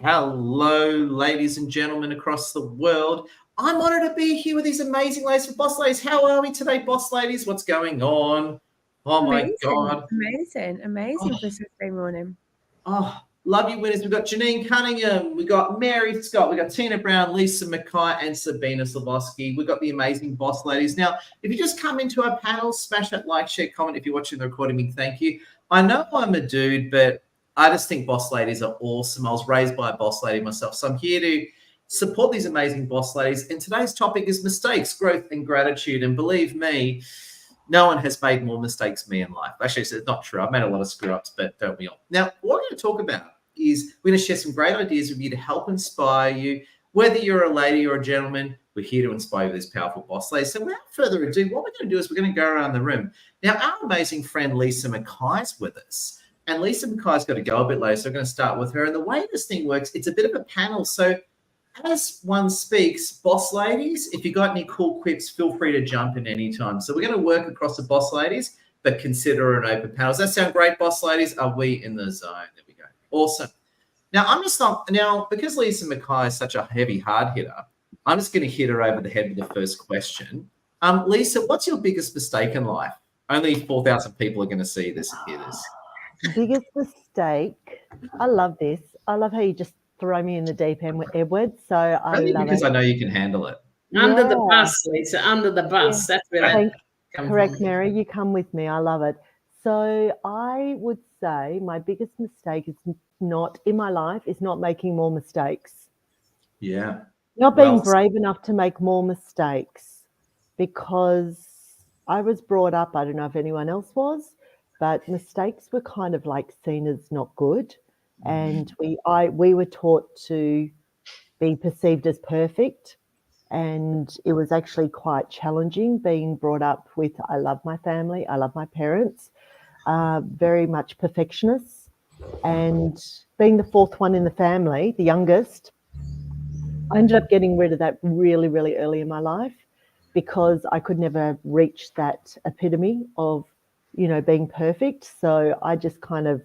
Hello, ladies and gentlemen across the world. I'm honoured to be here with these amazing ladies for Boss Ladies. How are we today, Boss Ladies? What's going on? Oh, my God. Amazing for Saturday morning. Love you winners. We've got Janine Cunningham, we've got Mary Scott, we've got Tina Brown, Lisa Mackay, and Sabina Slavoski. We've got the amazing Boss Ladies. Now, if you just come into our panel, smash that like, share, comment. If you're watching the recording, thank you. I know I'm a dude, but I just think Boss Ladies are awesome. I was raised by a Boss Lady myself, so I'm here to support these amazing Boss Ladies. And today's topic is mistakes, growth, and gratitude. And believe me, no one has made more mistakes than me in life. Actually, it's not true. I've made a lot of screw-ups, but don't we all? Now, what we're going to talk about is we're going to share some great ideas with you to help inspire you. Whether you're a lady or a gentleman, we're here to inspire you with these powerful Boss Ladies. So without further ado, what we're going to do is we're going to go around the room. Now, our amazing friend Lisa Mackay's with us. And Lisa Mackay's got to go a bit later, so we're going to start with her. And the way this thing works, it's a bit of a panel. So as one speaks, Boss Ladies, if you got any cool quips, feel free to jump in anytime. So we're going to work across the Boss Ladies, but consider an open panel. Does that sound great, Boss Ladies? Are we in the zone? There we go. Awesome. Now, because Lisa Mackay is such a heavy hard hitter, I'm just going to hit her over the head with the first question. Lisa, what's your biggest mistake in life? Only 4,000 people are going to see this and hear this. Biggest mistake. I love this. I love how you just throw me in the deep end with Edward. So I love because it. I know you can handle it. Under the bus, Lisa. Under the bus. Yeah. That's where that comes Correct, from. Mary. You come with me. I love it. So I would say my biggest mistake is not in my life is not making more mistakes. Yeah. Not being brave enough to make more mistakes, because I was brought up, I don't know if anyone else was, but mistakes were kind of like seen as not good. And we were taught to be perceived as perfect. And it was actually quite challenging being brought up with, I love my family, I love my parents, very much perfectionists. And being the fourth one in the family, the youngest, I ended up getting rid of that really, really early in my life, because I could never reach that epitome of, being perfect. So I just kind of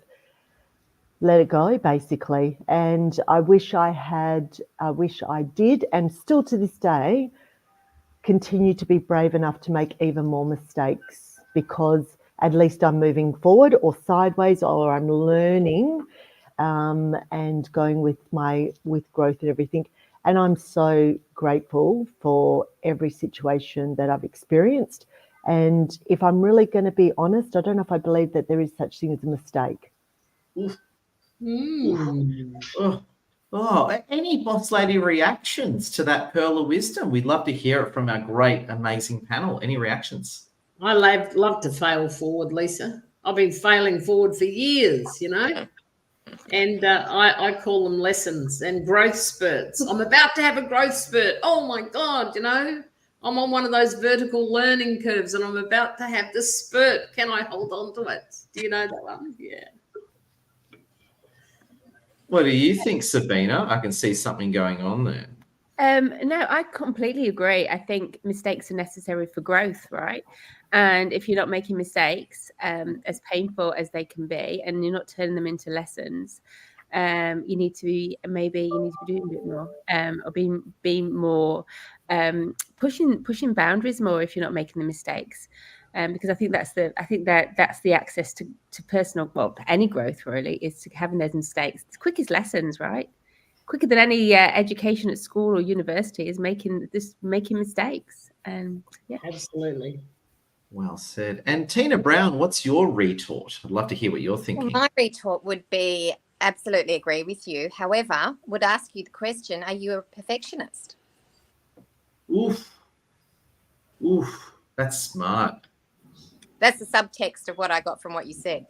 let it go, basically. And I wish I did, and still to this day, continue to be brave enough to make even more mistakes, because at least I'm moving forward or sideways, or I'm learning and going with growth and everything. And I'm so grateful for every situation that I've experienced. And if I'm really going to be honest, I don't know if I believe that there is such thing as a mistake. Any Boss Lady reactions to that pearl of wisdom? We'd love to hear it from our great, amazing panel. Any reactions? I love to fail forward, Lisa. I've been failing forward for years, and I call them lessons and growth spurts. I'm about to have a growth spurt. Oh, my God, I'm on one of those vertical learning curves, and I'm about to have this spurt. Can I hold on to it? Do you know that one? Yeah. What do you think, Sabina? I can see something going on there. No, I completely agree. I think mistakes are necessary for growth, right? And if you're not making mistakes, as painful as they can be, and you're not turning them into lessons, you need to be doing a bit more, or being more, pushing boundaries more if you're not making the mistakes. Because I think that's the access to personal, any growth really, is to having those mistakes. It's quickest lessons, right? Quicker than any education at school or university is making mistakes. Yeah, absolutely. Well said. And Tina Brown, what's your retort? I'd love to hear what you're thinking. My retort would be absolutely agree with you. However, would ask you the question: are you a perfectionist? Oof, that's smart. That's the subtext of what I got from what you said.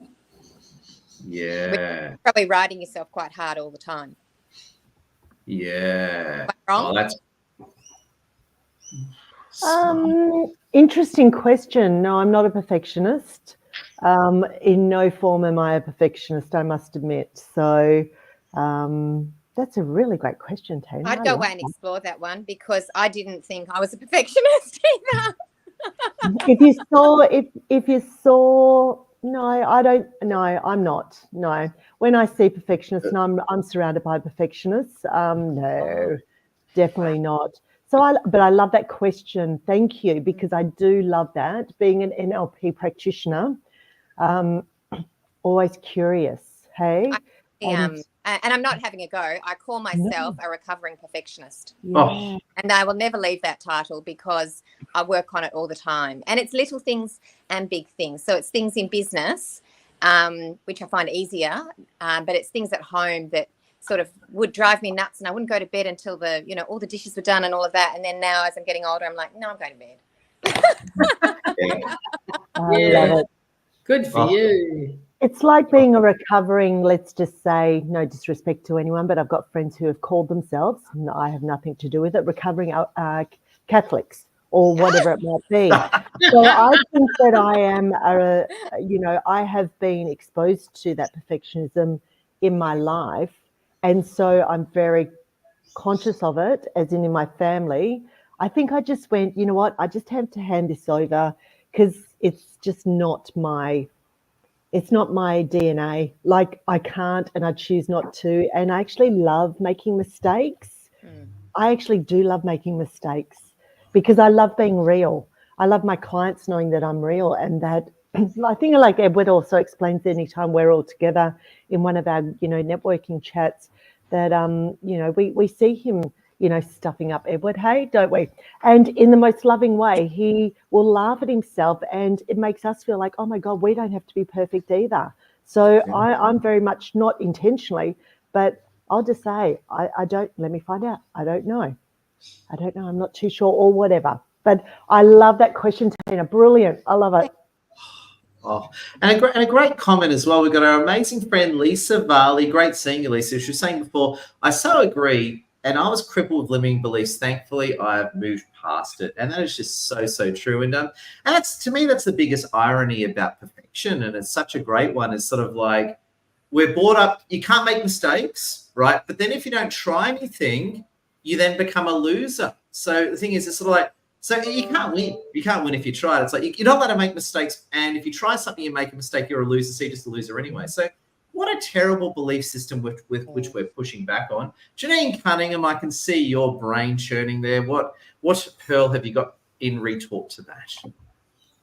Yeah. You're probably writing yourself quite hard all the time. Yeah. Wrong? Interesting question. No, I'm not a perfectionist. In no form am I a perfectionist, I must admit. So that's a really great question, Tina. I'd go away and explore that one, because I didn't think I was a perfectionist either. If you saw No, I don't. No, I'm not. No, when I see perfectionists, and I'm surrounded by perfectionists. No, definitely not. So but I love that question. Thank you, because I do love that. Being an NLP practitioner, always curious. Hey, And I'm not having a go. I call myself a recovering perfectionist. yeah. And I will never leave that title because I work on it all the time. And it's little things and big things. So it's things in business, which I find easier, but it's things at home that sort of would drive me nuts, and I wouldn't go to bed until all the dishes were done and all of that. And then now, as I'm getting older, I'm like, no, I'm going to bed. I love it. Good for you. It's like being a recovering, let's just say, no disrespect to anyone, but I've got friends who have called themselves, and I have nothing to do with it, recovering Catholics or whatever it might be. So I think that I am, I have been exposed to that perfectionism in my life. And so I'm very conscious of it, as in my family. I think I just went, you know what, I just have to hand this over because it's just not my DNA. Like, I can't, and I choose not to. And I actually love making mistakes. I actually do love making mistakes because I love being real. I love my clients knowing that I'm real, and that I think, like Edward also explains, anytime we're all together in one of our, networking chats, that, we see him, stuffing up Edward, hey, don't we? And in the most loving way, he will laugh at himself, and it makes us feel like, oh my God, we don't have to be perfect either. So I'm very much, not intentionally, but I'll just say, I don't, let me find out. I don't know. I'm not too sure, or whatever. But I love that question, Tina. Brilliant. I love it. Oh, and a great comment as well. We've got our amazing friend Lisa Varley. Great seeing you, Lisa. She was saying before, I so agree. And I was crippled with limiting beliefs. Thankfully, I've moved past it. And that is just so, so true. And that's, to me, that's the biggest irony about perfection. And it's such a great one. It's sort of like, we're brought up, you can't make mistakes, right? But then if you don't try anything, you then become a loser. So the thing is, it's sort of like, so you can't win. You can't win if you try it. It's like, you're not allowed to make mistakes. And if you try something, you make a mistake, you're a loser. So you're just a loser anyway. So what a terrible belief system with which we're pushing back on. Janine Cunningham, I can see your brain churning there. What Pearl have you got in retort to that?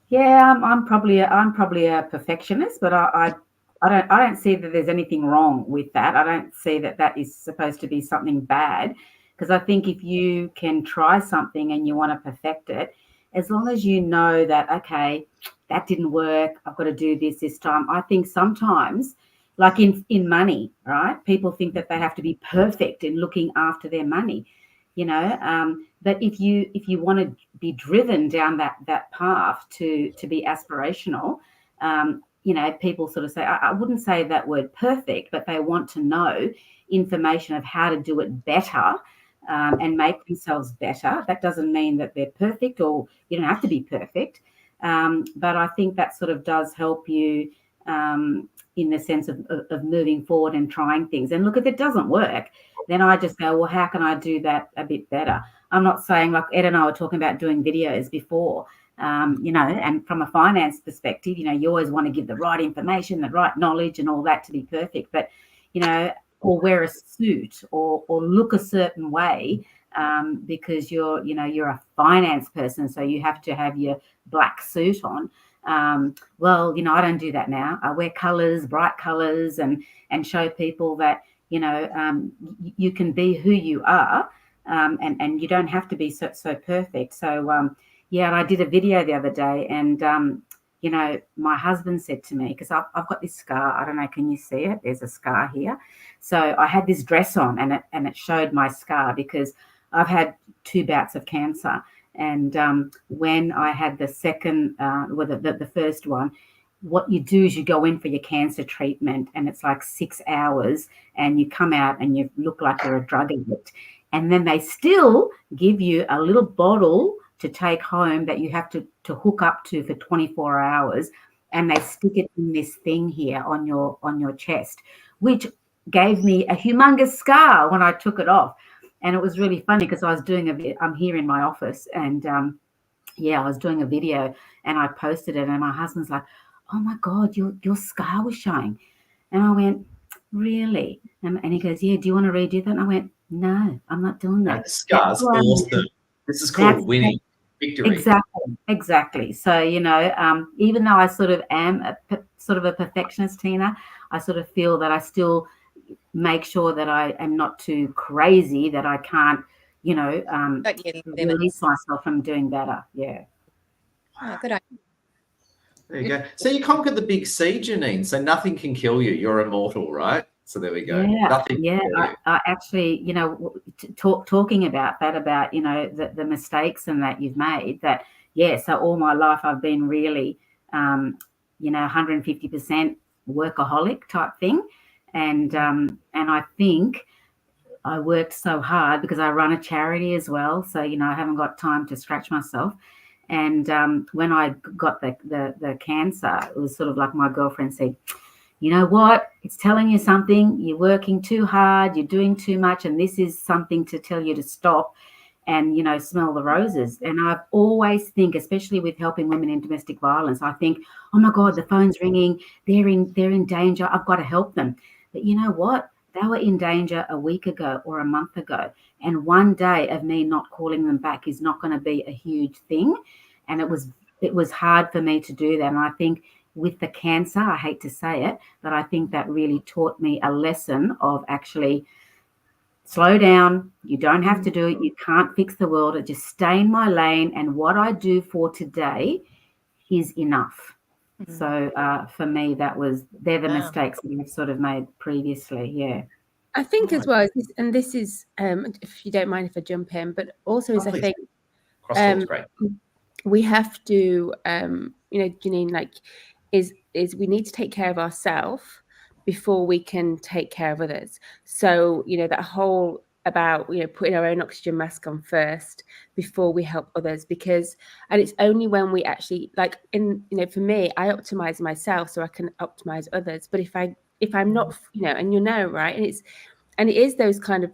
Yeah, I'm probably a perfectionist, but I don't see that there's anything wrong with that. I don't see that is supposed to be something bad, because I think if you can try something and you want to perfect it, as long as you know that, okay, that didn't work, I've got to do this time. I think sometimes, like in money, right? People think that they have to be perfect in looking after their money, but if you want to be driven down that path to be aspirational, people sort of say, I wouldn't say that word perfect, but they want to know information of how to do it better, and make themselves better. That doesn't mean that they're perfect, or you don't have to be perfect. But I think that sort of does help you in the sense of moving forward and trying things. And look, if it doesn't work, then I just go, well, how can I do that a bit better? I'm not saying, like Ed and I were talking about doing videos before, and from a finance perspective, you always want to give the right information, the right knowledge and all that to be perfect. But, or wear a suit or look a certain way, because you're a finance person, so you have to have your black suit on. Well, I don't do that now. I wear colors, bright colors, and show people that, you can be who you are, and you don't have to be so perfect. So, and I did a video the other day, and, my husband said to me, because I've got this scar. I don't know, can you see it? There's a scar here. So I had this dress on, and it showed my scar, because I've had 2 bouts of cancer. And when I had the second, the first one, what you do is you go in for your cancer treatment, and it's like 6 hours, and you come out and you look like you're a drug addict. And then they still give you a little bottle to take home that you have to hook up to for 24 hours. And they stick it in this thing here on your chest, which gave me a humongous scar when I took it off. And it was really funny, because I was doing I'm here in my office, and I was doing a video, and I posted it, and my husband's like, oh my God, your scar was showing. And I went, really? And he goes, yeah, do you want to redo that? And I went, no, I'm not doing No, that. the scar's That's why I'm- awesome. This is called That's- winning, victory. Exactly. So, you know, even though I sort of am sort of a perfectionist, Tina, I sort of feel that I still make sure that I am not too crazy, that I can't, you know, Don't get any release limits. myself from doing better. Yeah. Oh, good idea. There you go. So you conquered the big C, Janine. So nothing can kill you. You're immortal, right? So there we go. Yeah, Nothing yeah. can kill you. I actually, you know, talking about that, about, you know, the mistakes and that you've made, that, yeah, so all my life I've been really, you know, 150% workaholic type thing. And I think I worked so hard because I run a charity as well. So, you know, I haven't got time to scratch myself. And when I got the cancer, it was sort of like my girlfriend said, you know what, it's telling you something, you're working too hard, you're doing too much, and this is something to tell you to stop and, you know, smell the roses. And I always think, especially with helping women in domestic violence, I think, oh my God, the phone's ringing, they're in danger, I've got to help them. But you know what? They were in danger a week ago or a month ago. And one day of me not calling them back is not going to be a huge thing. And it was hard for me to do that. And I think with the cancer, I hate to say it, but I think that really taught me a lesson of actually slow down. You don't have to do it. You can't fix the world. Just stay in my lane. And what I do for today is enough. Mhm. So for me, they're the Wow. mistakes that I've sort of made previously. Yeah. I think as well, and this is, if you don't mind if I jump in, but also is I Please. think Crosstalk's great. we have to, you know, Janine, like, is we need to take care of ourselves before we can take care of others. So, you know, that whole about, you know, putting our own oxygen mask on first before we help others, because, and it's only when we actually, like, in, you know, for me, I optimize myself so I can optimize others. But if I'm not, you know, and you know, right, and it is those kind of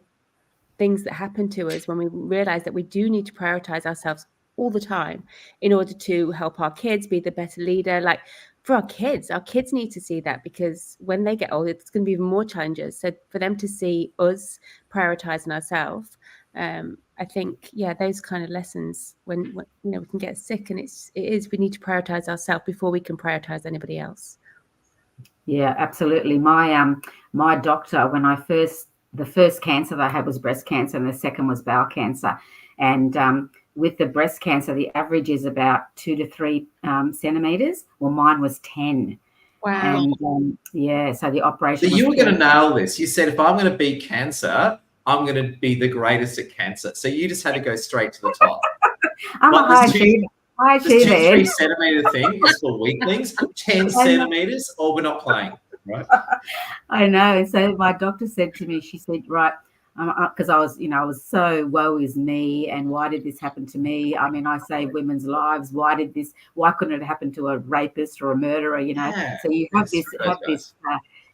things that happen to us when we realize that we do need to prioritize ourselves all the time in order to help our kids be the better leader. Like, for our kids need to see that, because when they get older, it's going to be even more challenges. So for them to see us prioritizing ourselves, I think, yeah, those kind of lessons when you know, we can get sick, and we need to prioritize ourselves before we can prioritize anybody else. Yeah, absolutely. My doctor, when the first cancer that I had was breast cancer, and the second was bowel cancer. And with the breast cancer, the average is about 2 to 3 centimeters. Well, mine was 10. Wow. And yeah, so the operation. So you were going to nail this. You said, if I'm going to beat cancer, I'm going to be the greatest at cancer. So you just had to go straight to the top. I'm a high achiever. This 2-3 centimeter thing is for weaklings. 10 centimeters, or we're not playing, right? I know. So my doctor said to me, she said, right, because I was so woe is me, and why did this happen to me? I mean, I save women's lives. Why couldn't it happen to a rapist or a murderer? You know, Yeah, so you have this,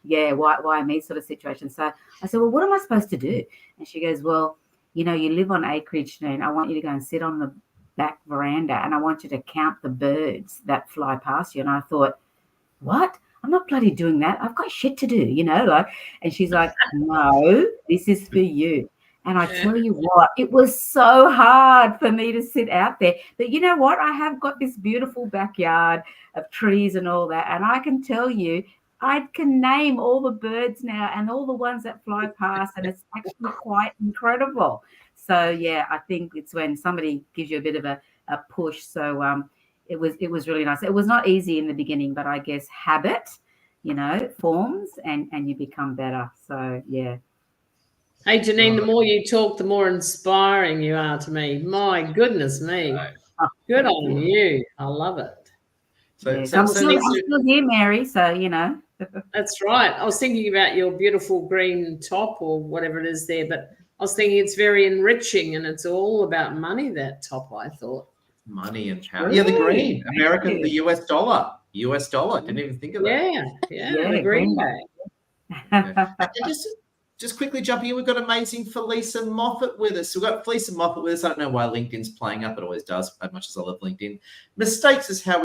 why me sort of situation. So I said, well, what am I supposed to do? And she goes, well, you know, you live on acreage, and I want you to go and sit on the back veranda, and I want you to count the birds that fly past you. And I thought, what? I'm not bloody doing that. I've got shit to do, you know, like, and she's like, no, this is for you. And I tell you what, it was so hard for me to sit out there. But you know what? I have got this beautiful backyard of trees and all that. And I can tell you, I can name all the birds now and all the ones that fly past. And it's actually quite incredible. So, yeah, I think it's when somebody gives you a bit of a push. So, it was really nice. It was not easy in the beginning, but I guess habit, you know, forms and you become better. So, yeah. Hey, Janine, the more you talk, the more inspiring you are to me. My goodness me. Right. Good on you. I love it. So, Yeah. so I'm still here, Mary. So, you know. That's right. I was thinking about your beautiful green top or whatever it is there, but I was thinking it's very enriching, and it's all about money, that top, I thought. money and power. Yeah, the green, American, the US dollar. Didn't even think of that. Yeah, the greenback. And just quickly jumping in, we've got amazing Felisa Moffat with us. We've got Felisa Moffat with us. I don't know why LinkedIn's playing up. It always does, as much as I love LinkedIn. Mistakes is how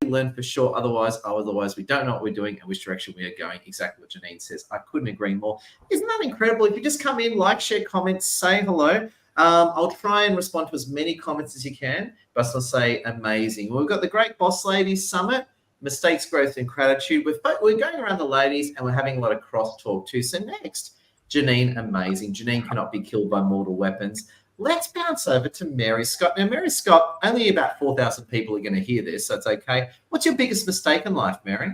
we learn for sure. Otherwise we don't know what we're doing and which direction we are going. Exactly what Janine says. I couldn't agree more. Isn't that incredible? If you just come in, like, share, comments, say hello. I'll try and respond to as many comments as you can, but I'll say amazing. Well, we've got the Great Boss Ladies Summit, Mistakes, Growth, and Gratitude. We're going around the ladies and we're having a lot of cross-talk too. So next, Janine, amazing. Janine cannot be killed by mortal weapons. Let's bounce over to Mary Scott. Now, Mary Scott, only about 4,000 people are going to hear this, so it's okay. What's your biggest mistake in life, Mary?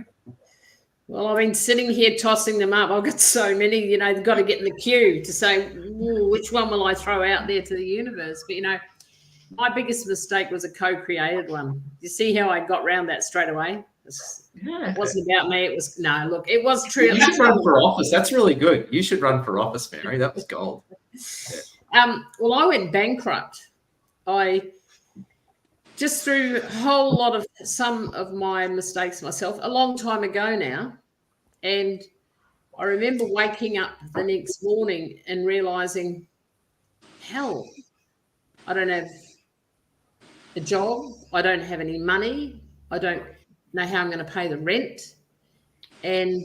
Well, I've been sitting here tossing them up. I've got so many, you know, they've got to get in the queue to say, which one will I throw out there to the universe? But, you know, my biggest mistake was a co-created one. You see how I got around that straight away? It wasn't about me. It was, no, look, it was true. You should run for office. That's really good. You should run for office, Mary. That was gold. Yeah. Well, I went bankrupt. I just through a whole lot of some of my mistakes myself a long time ago now. And I remember waking up the next morning and realizing, hell, I don't have a job. I don't have any money. I don't know how I'm going to pay the rent. And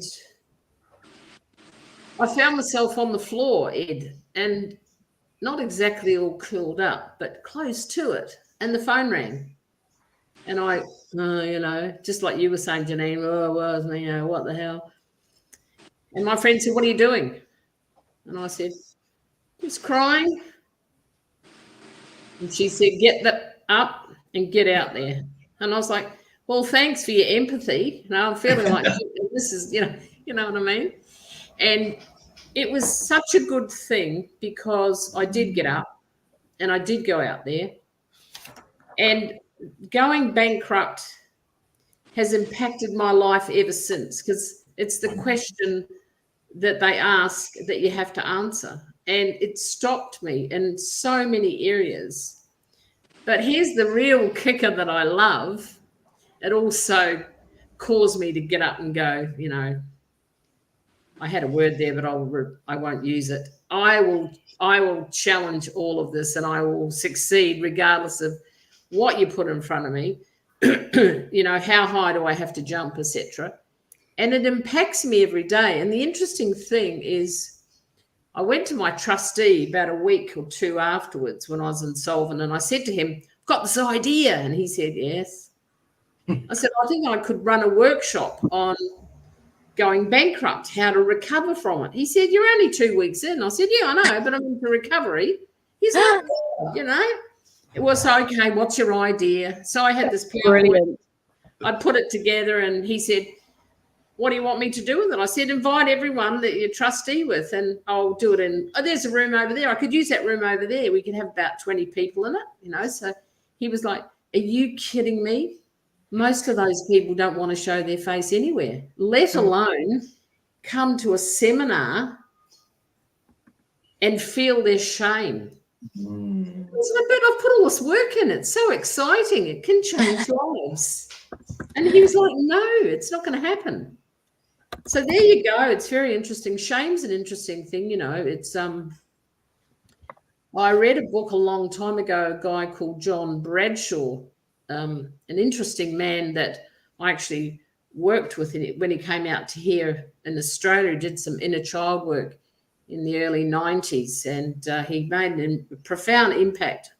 I found myself on the floor, Ed, and not exactly all curled up, but close to it. And the phone rang. And I, you know, just like you were saying, Janine, you know, what the hell? And my friend said, what are you doing? And I said, just crying. And she said, get that up and get out there. And I was like, well, thanks for your empathy. You know, I'm feeling like this is, you know what I mean? And it was such a good thing because I did get up and I did go out there. And going bankrupt has impacted my life ever since because it's the question that they ask that you have to answer. And it stopped me in so many areas. But here's the real kicker that I love. It also caused me to get up and go, you know, I had a word there, but I won't use it. I will challenge all of this and I will succeed regardless of what you put in front of me, you know, how high do I have to jump, etc. And it impacts me every day. And the interesting thing is I went to my trustee about a week or two afterwards when I was insolvent and I said to him, I've got this idea. And he said, yes. I said, I think I could run a workshop on going bankrupt, how to recover from it. He said, you're only 2 weeks in. I said, yeah, I know, but I'm into recovery. He's like, you know, it was okay. What's your idea? So I had this PowerPoint. I put it together and he said, what do you want me to do with it? I said, invite everyone that you're trustee with and I'll do it in, there's a room over there. I could use that room over there. We could have about 20 people in it, you know. So he was like, are you kidding me? Most of those people don't want to show their face anywhere, let alone come to a seminar and feel their shame. I said, but I've put all this work in. It's so exciting. It can change lives. And he was like, no, it's not going to happen. So there you go. It's very interesting. Shame's an interesting thing, you know. It's I read a book a long time ago, a guy called John Bradshaw, an interesting man that I actually worked with when he came out to here in Australia, did some inner child work in the early 90s, and he made a profound impact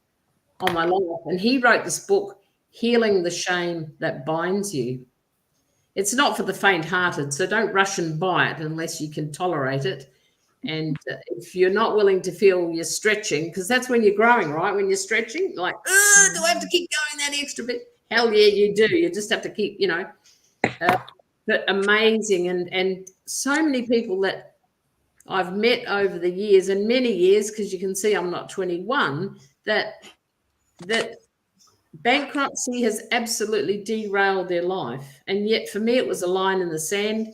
on my life. And he wrote this book, Healing the Shame That Binds You. It's not for the faint-hearted, so don't rush and buy it unless you can tolerate it. And if you're not willing to feel you're stretching, because that's when you're growing, right? When you're stretching, like, do I have to keep going that extra bit? Hell yeah, you do. You just have to keep, you know. But amazing. And so many people that I've met over the years, and many years, because you can see I'm not 21, that bankruptcy has absolutely derailed their life. And yet for me, it was a line in the sand.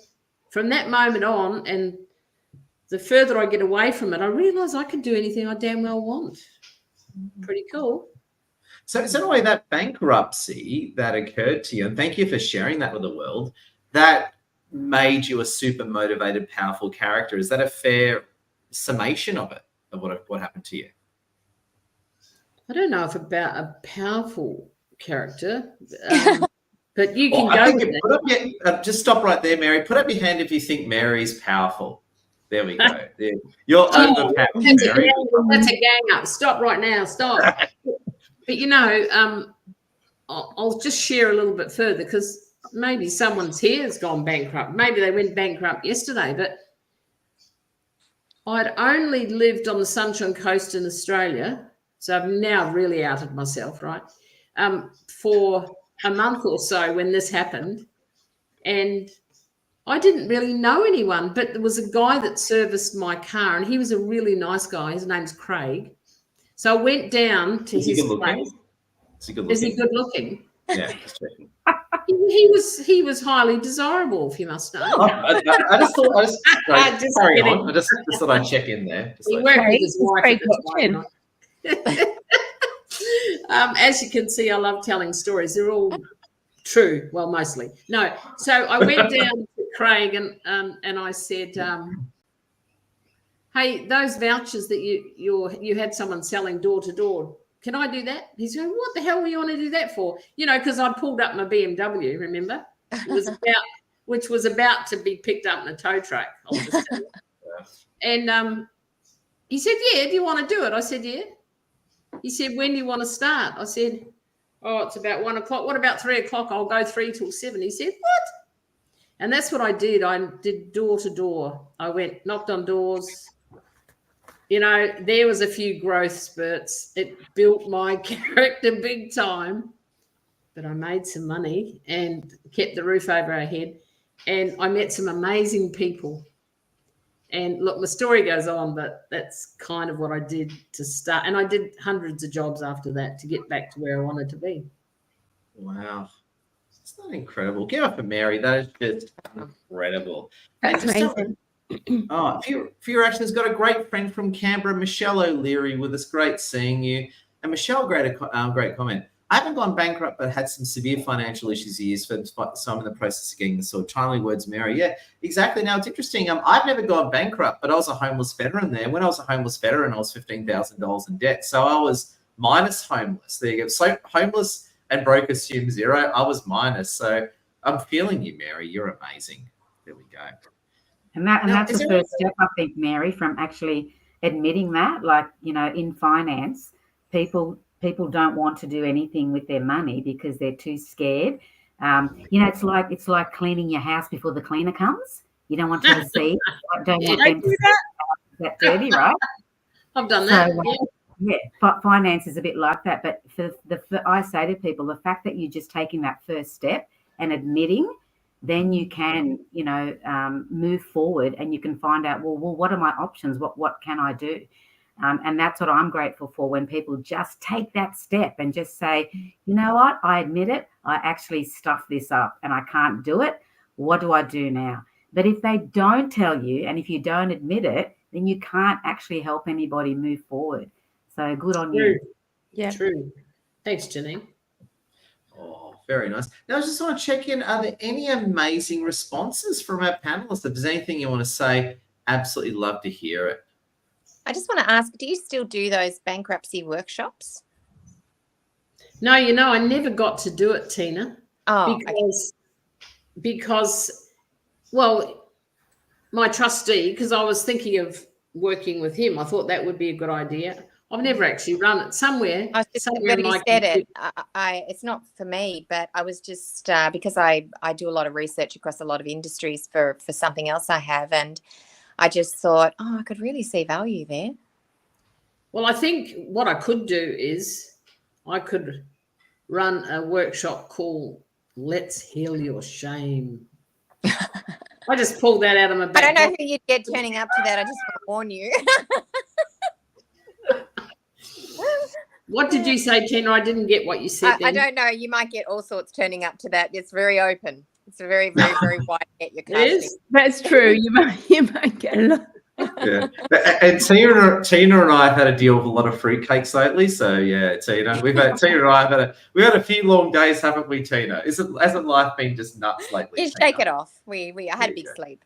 From that moment on, and the further I get away from it, I realise I can do anything I damn well want. Pretty cool. So in a way, that bankruptcy that occurred to you, and thank you for sharing that with the world, that made you a super motivated, powerful character. Is that a fair summation of it, of what happened to you? I don't know if about a powerful character. But you can Well, I go think with you that. put up just stop right there, Mary. Put up your hand if you think Mary's powerful. There we go. There. You're Oh, overpowered, That's a, Mary. that's a gang up. Stop right now. Stop. But I'll just share a little bit further because maybe someone's here has gone bankrupt. Maybe they went bankrupt yesterday, but I'd only lived on the Sunshine Coast in Australia, so I've now really outed myself, right? For a month or so when this happened, and I didn't really know anyone, but there was a guy that serviced my car, and he was a really nice guy. His name's Craig. So I went down to Is he his good looking? place. Is he good Is he looking? good looking? Yeah, just checking. He was highly desirable, if you must know. Oh, I just thought Just carry kidding. on. I just thought I'd check in there. Just He like- worked with Craig, his is wife. Craig at the time, right? As you can see, I love telling stories. They're all true. Well, mostly. No. So I went down to Craig and I said, hey, those vouchers that you had someone selling door to door, can I do that? He's going, what the hell were you want to do that for? Because I pulled up my BMW, remember? Which was about to be picked up in a tow truck. I'll just tell you. And he said, yeah, do you want to do it? I said, yeah. He said, when do you want to start? I said, oh, it's about 1 o'clock. What about 3 o'clock? I'll go 3 till 7. He said, what? And that's what I did. I did door to door. I went, knocked on doors. There was a few growth spurts. It built my character big time. But I made some money and kept the roof over our head. And I met some amazing people. And look, the story goes on, but that's kind of what I did to start. And I did hundreds of jobs after that to get back to where I wanted to be. Wow. Isn't that incredible? Give up for Mary. That is just incredible. That's And just amazing. Oh, for your actions, got a great friend from Canberra, Michelle O'Leary, with us. Great seeing you. And Michelle, great comment. I haven't gone bankrupt, but had some severe financial issues years, so I'm in the process of getting the sort. Timely words, Mary. Yeah, exactly. Now it's interesting. I've never gone bankrupt, but I was a homeless veteran there. When I was a homeless veteran, I was $15,000 in debt, so I was minus homeless. There you go. So homeless and broke assume zero. I was minus. So I'm feeling you, Mary. You're amazing. There we go. And Now, that's is the there- first step, I think, Mary, from actually admitting that. Like, in finance, people don't want to do anything with their money because they're too scared. It's like cleaning your house before the cleaner comes. You don't want to see. Don't want them to see that dirty, right? I've done that. So, yeah. Finance is a bit like that. But I say to people, the fact that you're just taking that first step and admitting, then you can, move forward and you can find out, well, what are my options? What can I do? And that's what I'm grateful for, when people just take that step and just say, you know what, I admit it, I actually stuffed this up and I can't do it. What do I do now? But if they don't tell you, and if you don't admit it, then you can't actually help anybody move forward. So good on you. Yeah. True. Thanks, Janine. Oh, very nice. Now, I just want to check in. Are there any amazing responses from our panelists? If there's anything you want to say, absolutely love to hear it. I just want to ask, do you still do those bankruptcy workshops? No, I never got to do it, Tina. Oh, because well, my trustee, because I was thinking of working with him, I thought that would be a good idea. I've never actually run it somewhere. I was just, somewhere but in you my said it. computer. It's not for me, but I was just because I do a lot of research across a lot of industries for something else I have, and I just thought, I could really see value there. Well, I think what I could do is I could run a workshop called Let's Heal Your Shame. I just pulled that out of my back. I don't know who you'd get turning up to that. I just want to warn you. What did you say, Tina? I didn't get what you said. I then. don't know. You might get all sorts turning up to that. It's very open. It's a very, very, very wide net you're It is? casting. That's true. You might get a lot. Yeah. And Tina and I have had to deal with a lot of fruitcakes lately. So yeah, Tina and I have had a few long days, haven't we, Tina? Hasn't life been just nuts lately? You shake it off. I had a big sleep.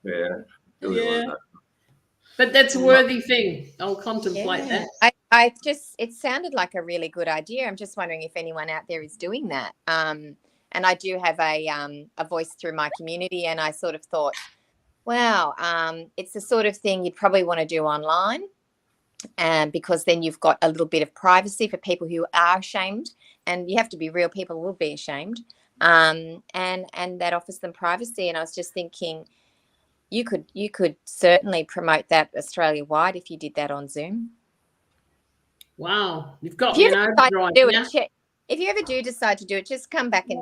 Yeah. Yeah. But that's a worthy thing. I'll contemplate that. It sounded like a really good idea. I'm just wondering if anyone out there is doing that. and I do have a voice through my community, and I sort of thought, wow, it's the sort of thing you'd probably want to do online, because then you've got a little bit of privacy for people who are ashamed, and you have to be real, people will be ashamed, and that offers them privacy. And I was just thinking, you could certainly promote that Australia-wide if you did that on Zoom. Wow, you've got If me you, an ever decide to overdrive. do Yeah? it, if you ever do decide to do it, just come back and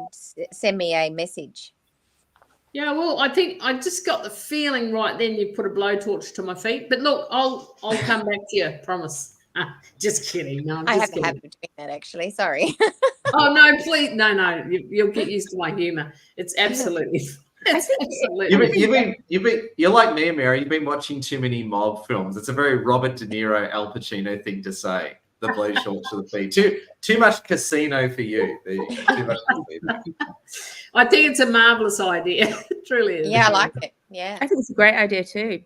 send me a message. Yeah, well, I think I just got the feeling right then you put a blowtorch to my feet. But look, I'll come back to you, promise. Just kidding. No, I'm I just have a habit of doing that, actually. Sorry. Oh no, please, no. You'll get used to my humour. It's absolutely. It's absolutely. You're like me, Mary. You've been watching too many mob films. It's a very Robert De Niro, Al Pacino thing to say. The blue shorts to the feet. Too much casino for you. There you go. Too much casino. I think it's a marvelous idea. It truly is. Yeah, I like it. Yeah. I think it's a great idea too.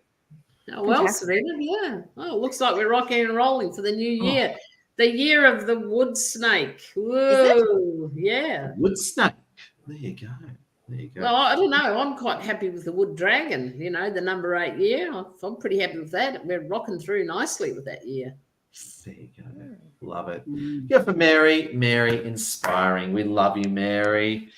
Oh, well, Fantastic. Serena, yeah. Oh, it looks like we're rocking and rolling for the new year. The year of the wood snake. Whoa, yeah. Wood snake. There you go. There you go. Well, I don't know. I'm quite happy with the wood dragon, the number 8 year. I'm pretty happy with that. We're rocking through nicely with that year. There you go. Love it. Go for Mary. Mary, inspiring. We love you, Mary.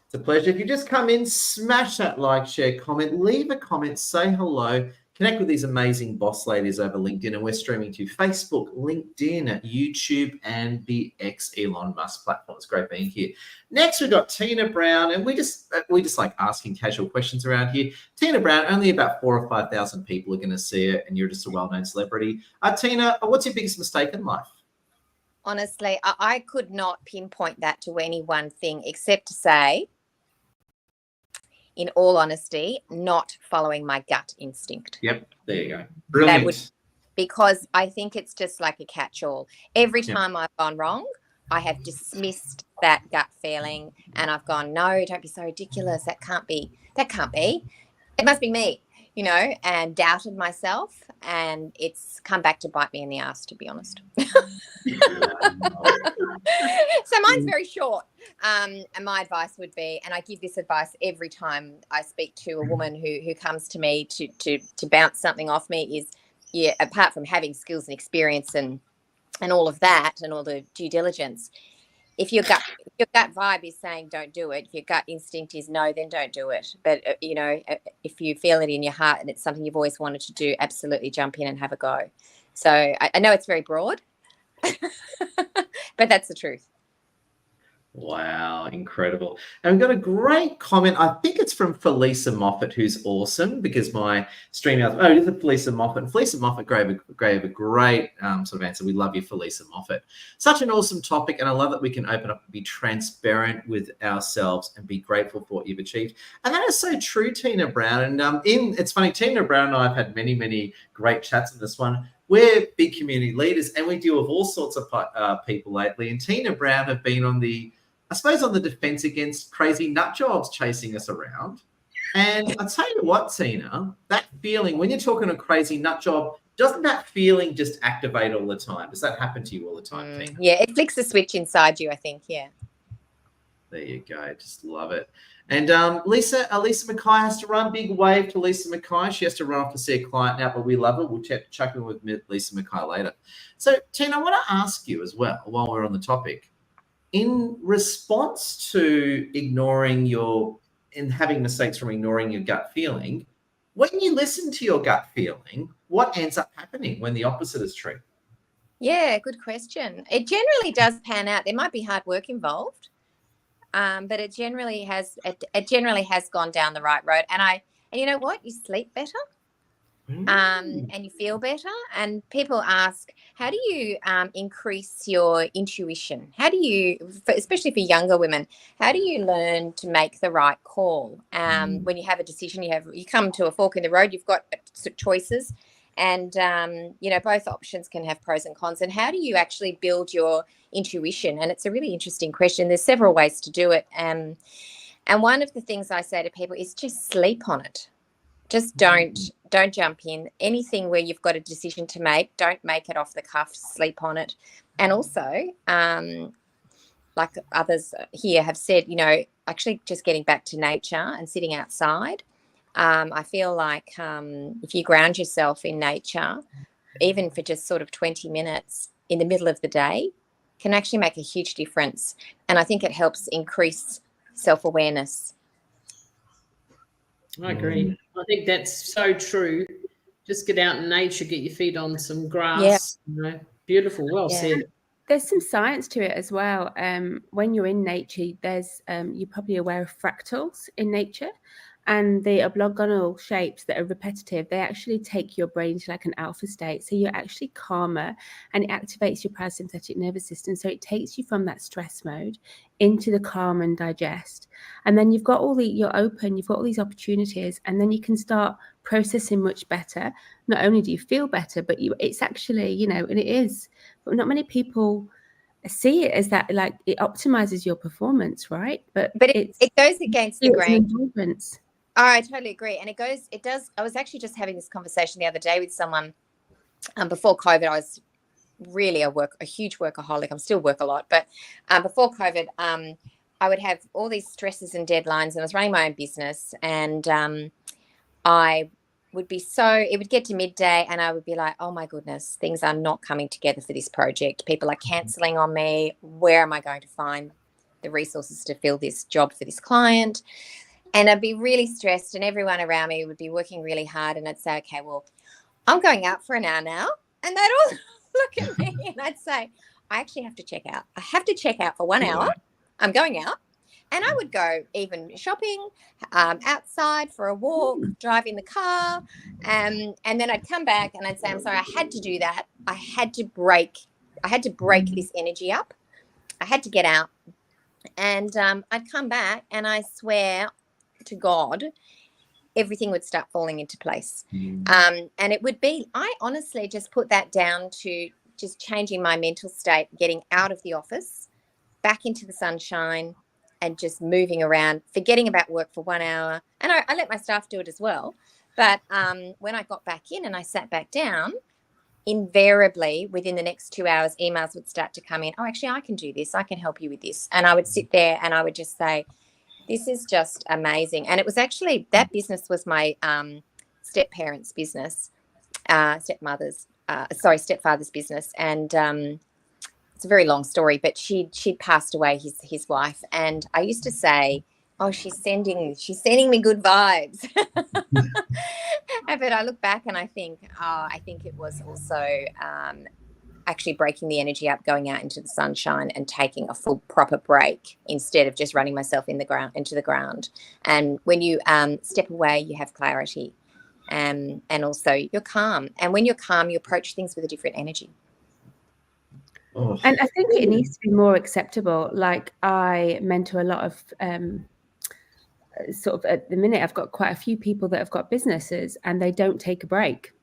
It's a pleasure. If you just come in, smash that like, share, comment, leave a comment, say hello, connect with these amazing boss ladies over LinkedIn. And we're streaming to Facebook, LinkedIn, YouTube, and the Elon Musk platform. It's great being here. Next, we've got Tina Brown, and we just like asking casual questions around here. Tina Brown, only about 4,000 or 5,000 people are going to see it, and you're just a well-known celebrity. Tina, what's your biggest mistake in life? Honestly, I could not pinpoint that to any one thing, except to say, in all honesty, not following my gut instinct. Yep, there you go. Brilliant. Because I think it's just like a catch-all. Every time I've gone wrong, I have dismissed that gut feeling, and I've gone, no, don't be so ridiculous. That can't be. It must be me, and doubted myself, and it's come back to bite me in the ass, to be honest. So mine's very short. And my advice would be, and I give this advice every time I speak to a woman who comes to me to bounce something off me, is, apart from having skills and experience and all of that and all the due diligence, if your gut vibe is saying don't do it, if your gut instinct is no, then don't do it. But, if you feel it in your heart and it's something you've always wanted to do, absolutely jump in and have a go. So I know it's very broad, but that's the truth. Wow, incredible. And we've got a great comment. I think it's from Felisa Moffat, who's awesome, because my stream out. Oh, it is a Felisa Moffat. And Felisa Moffat gave a great sort of answer. We love you, Felisa Moffat. Such an awesome topic, and I love that we can open up and be transparent with ourselves and be grateful for what you've achieved. And that is so true, Tina Brown. And it's funny, Tina Brown and I have had many, many great chats in this one. We're big community leaders, and we deal with all sorts of people lately. And Tina Brown have been on the defense against crazy nut jobs chasing us around. And I'll tell you what, Tina, that feeling, when you're talking a crazy nut job, doesn't that feeling just activate all the time? Does that happen to you all the time, Tina? Yeah, it flicks a switch inside you, I think, yeah. There you go. Just love it. And Lisa Mackay has to run. Big wave to Lisa Mackay. She has to run off to see a client now, but we love her. We'll chuck in with Lisa Mackay later. So, Tina, I want to ask you as well, while we're on the topic, in response to having mistakes from ignoring your gut feeling, when you listen to your gut feeling, what ends up happening when the opposite is true? Yeah, good question. It generally does pan out. There might be hard work involved, but it generally has gone down the right road. And you know what? You sleep better. And you feel better. And people ask, how do you increase your intuition? How do you, especially for younger women, how do you learn to make the right call? When you have a decision, you come to a fork in the road, you've got choices, and both options can have pros and cons. And how do you actually build your intuition? And it's a really interesting question. There's several ways to do it. And one of the things I say to people is just sleep on it. Just don't jump in. Anything where you've got a decision to make, don't make it off the cuff, sleep on it. And also, like others here have said, actually just getting back to nature and sitting outside. I feel like if you ground yourself in nature, even for just sort of 20 minutes in the middle of the day, can actually make a huge difference. And I think it helps increase self-awareness. I agree. I think that's so true. Just get out in nature, get your feet on some grass. Yeah. Beautiful. Well said. There's some science to it as well. When you're in nature, there's you're probably aware of fractals in nature, and the oblongal shapes that are repetitive, they actually take your brain to like an alpha state. So you're actually calmer, and it activates your parasympathetic nervous system. So it takes you from that stress mode into the calm and digest. And then you've got you're open, you've got all these opportunities, and then you can start processing much better. Not only do you feel better, but it's actually, and it is, but not many people see it as that, like it optimizes your performance, right? But it goes against the grain. Oh, I totally agree. And it does. I was actually just having this conversation the other day with someone. Before COVID, I was really a huge workaholic. I'm still work a lot, but before COVID, I would have all these stresses and deadlines, and I was running my own business, and I would be it would get to midday and I would be like, oh my goodness, things are not coming together for this project. People are cancelling on me. Where am I going to find the resources to fill this job for this client? And I'd be really stressed, and everyone around me would be working really hard. And I'd say, okay, well, I'm going out for an hour now. And they'd all look at me and I'd say, I actually have to check out. I have to check out for 1 hour. I'm going out. And I would go even shopping, outside for a walk, driving the car. And then I'd come back and I'd say, I'm sorry, I had to do that. I had to break this energy up. I had to get out. And I'd come back, and I swear to God, everything would start falling into place. And it would be, I honestly just put that down to just changing my mental state, getting out of the office, back into the sunshine, and just moving around, forgetting about work for 1 hour. And I let my staff do it as well. But when I got back in and I sat back down, invariably within the next 2 hours, emails would start to come in. Oh, actually, I can do this. I can help you with this. And I would sit there and I would just say, this is just amazing. And it was actually, that business was my step-parents' business, stepfather's business. And it's a very long story, but she'd passed away, his wife. And I used to say, oh, she's sending me good vibes. But I look back and I think it was also actually breaking the energy up, going out into the sunshine and taking a full proper break instead of just running myself into the ground. And when you step away, you have clarity, and also you're calm. And when you're calm, you approach things with a different energy. Oh. And I think it needs to be more acceptable. Like, I mentor a lot of sort of, at the minute, I've got quite a few people that have got businesses and they don't take a break.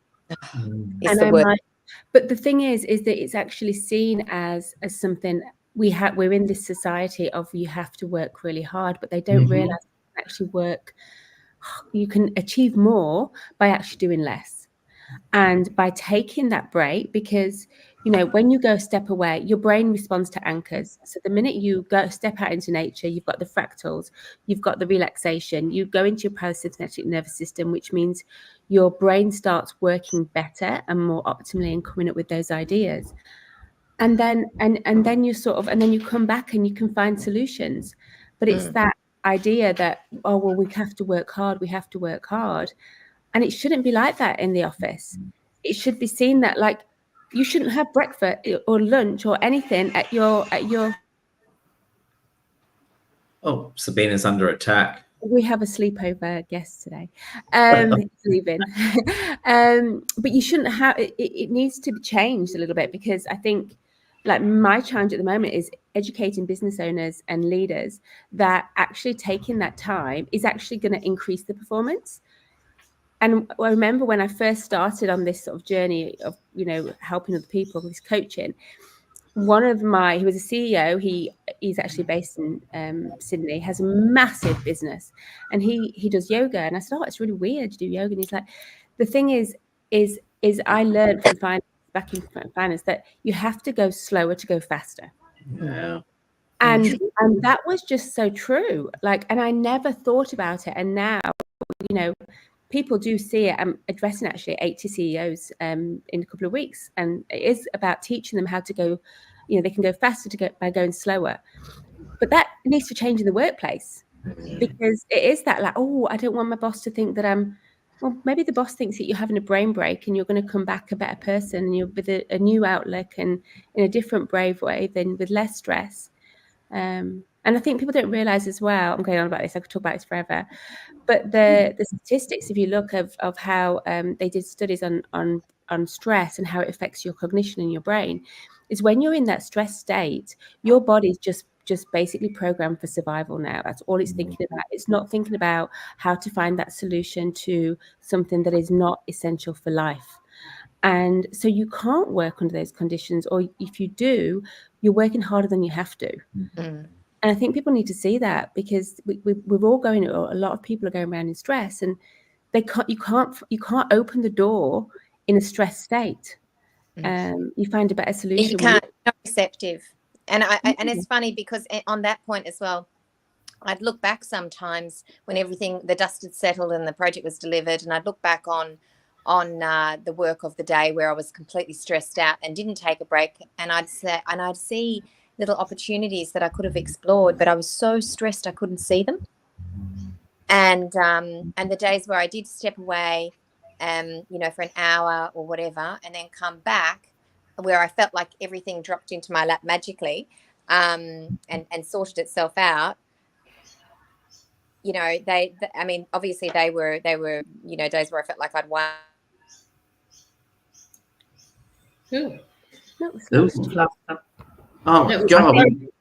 And I'm like, but the thing is that it's actually seen as something we're in this society of you have to work really hard, but they don't realize you can achieve more by actually doing less. And by taking that break, because, when you go step away, your brain responds to anchors. So the minute you go step out into nature, you've got the fractals, you've got the relaxation, you go into your parasympathetic nervous system, which means your brain starts working better and more optimally and coming up with those ideas. And then you come back and you can find solutions. But it's that idea that, oh, well, we have to work hard. And it shouldn't be like that in the office. It should be seen that, like, you shouldn't have breakfast or lunch or anything at your. Oh, Sabina's under attack. We have a sleepover guest today. He's leaving. But you shouldn't have. It needs to be changed a little bit, because I think, like, my challenge at the moment is educating business owners and leaders that actually taking that time is actually going to increase the performance. And I remember when I first started on this sort of journey of, helping other people, this coaching, he was a CEO, he's actually based in Sydney, has a massive business, and he does yoga. And I said, oh, it's really weird to do yoga. And he's like, the thing is I learned from back in finance that you have to go slower to go faster. Yeah. And that was just so true. Like, and I never thought about it. And now, you know, people do see it. I'm addressing actually 80 CEOs in a couple of weeks. And it is about teaching them how to go, you know, they can go faster by going slower. But that needs to change in the workplace, because it is that like, oh, I don't want my boss to think that well, maybe the boss thinks that you're having a brain break and you're going to come back a better person, and you're with a new outlook and in a different, brave way, than with less stress. And I think people don't realize as well, I'm going on about this, I could talk about this forever, but the statistics, if you look of how they did studies on stress and how it affects your cognition and your brain, is when you're in that stress state, your body's just basically programmed for survival now. That's all it's thinking about. It's not thinking about how to find that solution to something that is not essential for life. And so you can't work under those conditions, or if you do, you're working harder than you have to. And I think people need to see that, because we're all going, or a lot of people are going around in stress, and you can't open the door in a stressed state. You find a better solution. You can't. Not receptive. And and it's funny, because on that point as well, I'd look back sometimes when the dust had settled and the project was delivered, and I'd look back on the work of the day where I was completely stressed out and didn't take a break, and I'd see little opportunities that I could have explored, but I was so stressed I couldn't see them. And the days where I did step away, you know, for an hour or whatever, and then come back, where I felt like everything dropped into my lap magically, and sorted itself out. You know, I mean, obviously they were, you know, days where I felt like I'd won. Ooh. Oh, God.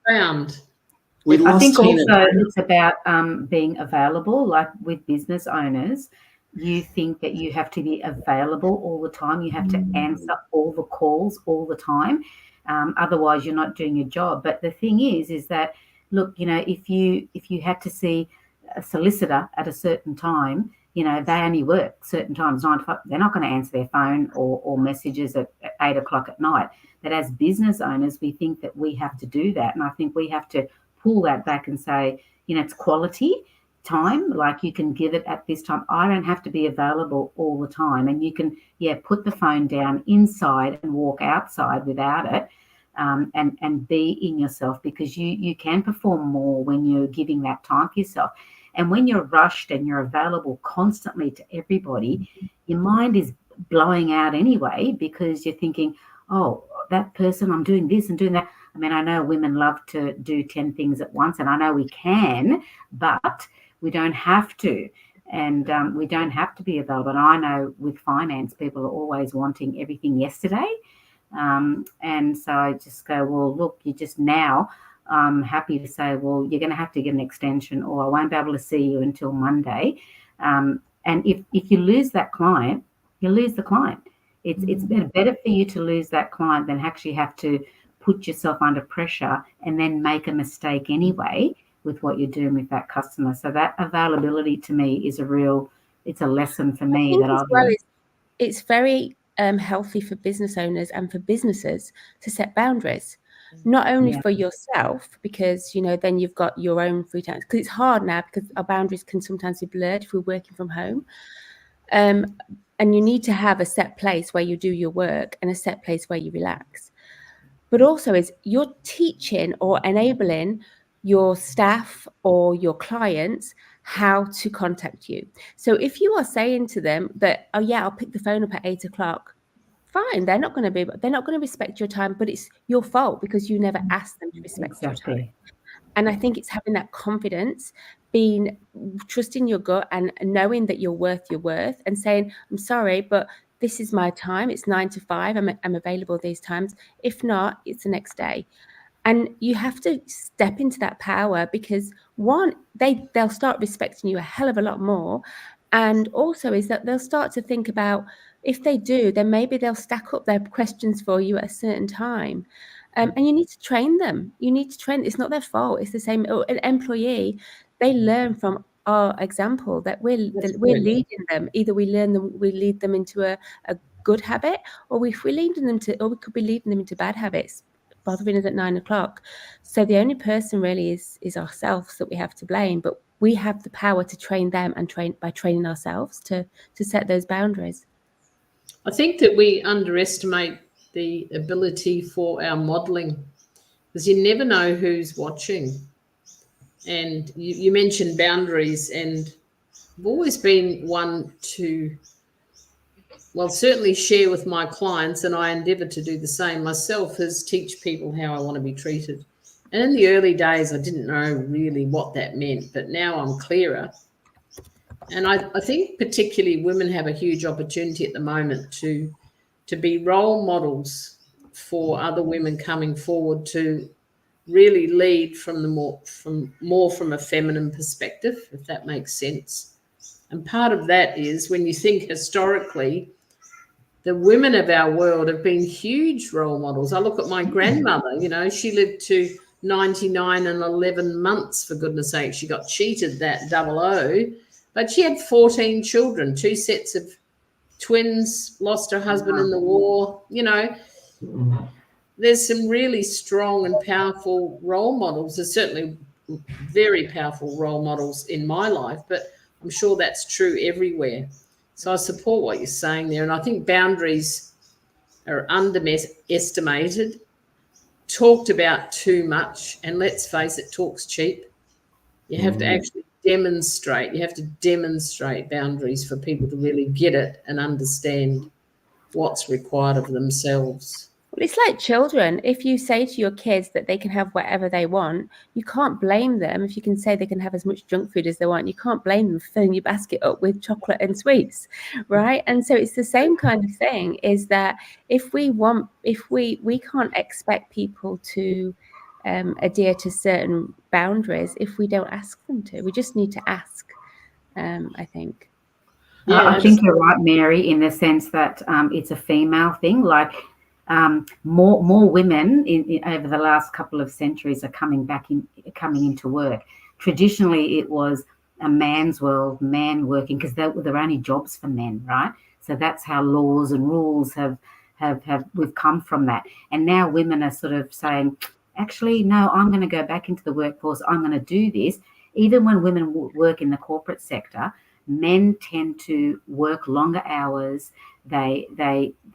I think also it's about being available. Like with business owners, you think that you have to be available all the time. You have to answer all the calls all the time. Otherwise, you're not doing your job. But the thing is that, look, you know, if you had to see a solicitor at a certain time, you know, they only work certain times, 9 to 5. They're not going to answer their phone or messages at 8 o'clock at night. But as business owners, we think that we have to do that. And I think we have to pull that back and say, you know, it's quality time. Like, you can give it at this time. I don't have to be available all the time. And you can, put the phone down inside and walk outside without it, and be in yourself, because you can perform more when you're giving that time for yourself. And when you're rushed and you're available constantly to everybody, your mind is blowing out anyway, because you're thinking, oh, that person, I'm doing this and doing that. I mean, I know women love to do 10 things at once, and I know we can, but we don't have to. And we don't have to be available. And I know with finance, people are always wanting everything yesterday. And so I just go, well, look, you just now, I'm happy to say, well, you're going to have to get an extension, or I won't be able to see you until Monday. And if you lose that client, you lose the client. It's better for you to lose that client than actually have to put yourself under pressure and then make a mistake anyway with what you're doing with that customer. So that availability to me is it's a lesson for me that I've learned. It's very healthy for business owners and for businesses to set boundaries, not only for yourself, because, you know, then you've got your own free time, because it's hard now, because our boundaries can sometimes be blurred if we're working from home. And you need to have a set place where you do your work and a set place where you relax. But also is you're teaching or enabling your staff or your clients how to contact you. So if you are saying to them that, oh yeah, I'll pick the phone up at 8 o'clock, fine, they're not going to respect your time, but it's your fault because you never asked them to respect your time. And I think it's having that confidence, trusting your gut and knowing that you're worth your worth, and saying, I'm sorry, but this is my time. It's 9 to 5. I'm available these times. If not, it's the next day. And you have to step into that power, because one, they'll start respecting you a hell of a lot more. And also is that they'll start to think about, if they do, then maybe they'll stack up their questions for you at a certain time. And you need to train them. It's not their fault. It's the same. An employee, they learn from our example that we're leading them. Either we lead them into a good habit, or we could be leading them into bad habits. bothering us at 9 o'clock. So the only person really is ourselves that we have to blame, but we have the power to train them and training ourselves to set those boundaries. I think that we underestimate the ability for our modelling, because you never know who's watching. And you mentioned boundaries, and I've always been one to, well, certainly share with my clients, and I endeavour to do the same myself, is teach people how I want to be treated. And in the early days, I didn't know really what that meant, but now I'm clearer. And I think particularly women have a huge opportunity at the moment to be role models for other women coming forward, to really lead from a feminine perspective, if that makes sense. And part of that is, when you think historically, the women of our world have been huge role models. I look at my grandmother, you know, she lived to 99 and 11 months, for goodness sake. She got cheated that 00, but she had 14 children, 2 sets of twins, lost her husband in the war. You know, there's some really strong and powerful role models. There's certainly very powerful role models in my life, but I'm sure that's true everywhere. So I support what you're saying there. And I think boundaries are underestimated, talked about too much. And let's face it, talk's cheap. You have to actually demonstrate. You have to demonstrate boundaries for people to really get it and understand what's required of themselves. Well, it's like children. If you say to your kids that they can have whatever they want, you can't blame them. If you can say they can have as much junk food as they want, you can't blame them for filling your basket up with chocolate and sweets, right? And so it's the same kind of thing, is that if we can't expect people to adhere to certain boundaries if we don't ask them to. We just need to ask, I think. Yeah, I think you're right, Mary, in the sense that it's a female thing. Like, more women over the last couple of centuries are coming into work. Traditionally, it was a man's world, man working, because there were only jobs for men, right? So that's how laws and rules we've come from that. And now women are sort of saying, actually, no, I'm going to go back into the workforce. I'm going to do this. Even when women work in the corporate sector, men tend to work longer hours. They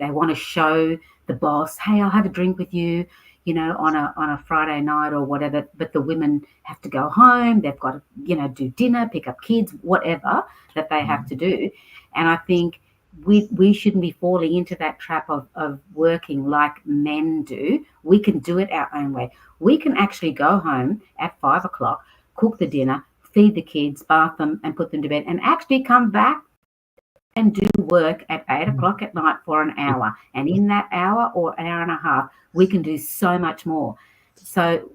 want to show the boss, hey, I'll have a drink with you, you know, on a Friday night or whatever. But the women have to go home. They've got to, you know, do dinner, pick up kids, whatever that they have to do. And I think we shouldn't be falling into that trap of working like men do. We can do it our own way. We can actually go home at 5 o'clock, cook the dinner, feed the kids, bath them, and put them to bed, and actually come back and do work at 8 o'clock at night for an hour. And in that hour or hour and a half, we can do so much more. So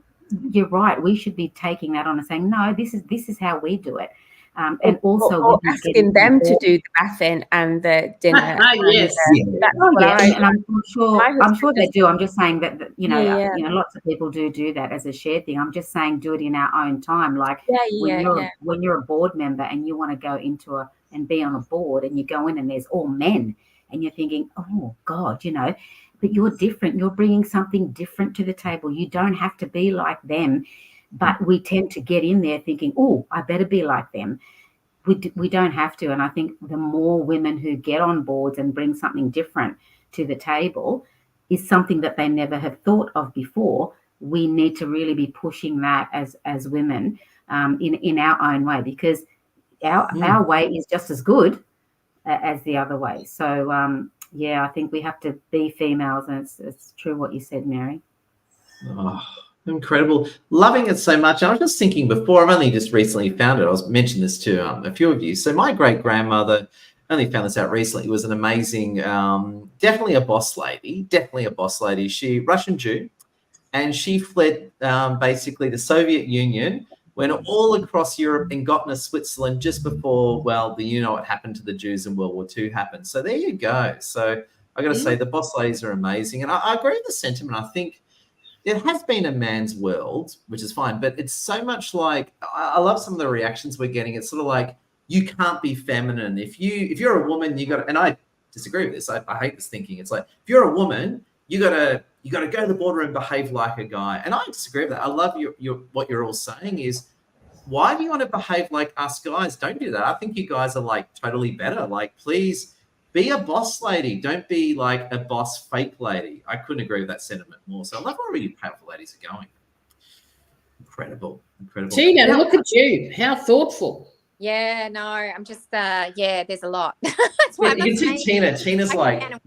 you're right. We should be taking that on and saying, no, this is how we do it. And also asking them to do the bathing and the dinner. Yes. And I'm sure they do. I'm just saying that you know, lots of people do that as a shared thing. I'm just saying, do it in our own time. Like when you're a board member and you want to go into and be on a board, and you go in and there's all men, and you're thinking, oh God, you know, but you're different. You're bringing something different to the table. You don't have to be like them. But we tend to get in there thinking, oh, I better be like them. We don't have to. And I think the more women who get on boards and bring something different to the table is something that they never have thought of before. We need to really be pushing that as women in our own way, because our way is just as good as the other way. So, I think we have to be females. And it's true what you said, Mary. Oh. Incredible. Loving it so much. I was just thinking before, I've only just recently found it. I was mentioning this to a few of you. So my great-grandmother, only found this out recently, was an amazing, definitely a boss lady. She Russian Jew, and she fled basically the Soviet Union, went all across Europe and got into Switzerland just before, well, you know what happened to the Jews in World War II happened. So there you go. So I got to say, the boss ladies are amazing. And I agree with the sentiment. I think it has been a man's world, which is fine, but it's so much like, I love some of the reactions we're getting. It's sort of like, you can't be feminine. If you're a woman, and I disagree with this. I hate this thinking. It's like, if you're a woman, you got to you got to go to the boardroom, behave like a guy. And I disagree with that. I love what you're all saying is, why do you want to behave like us guys? Don't do that. I think you guys are like totally better. Like, please be a boss lady. Don't be like a boss fake lady. I couldn't agree with that sentiment more. So I love where you powerful ladies are going. Incredible. Tina, look at you. How thoughtful. Yeah, no, I'm just, there's a lot. That's why You can see Tina. Tina's I like, can't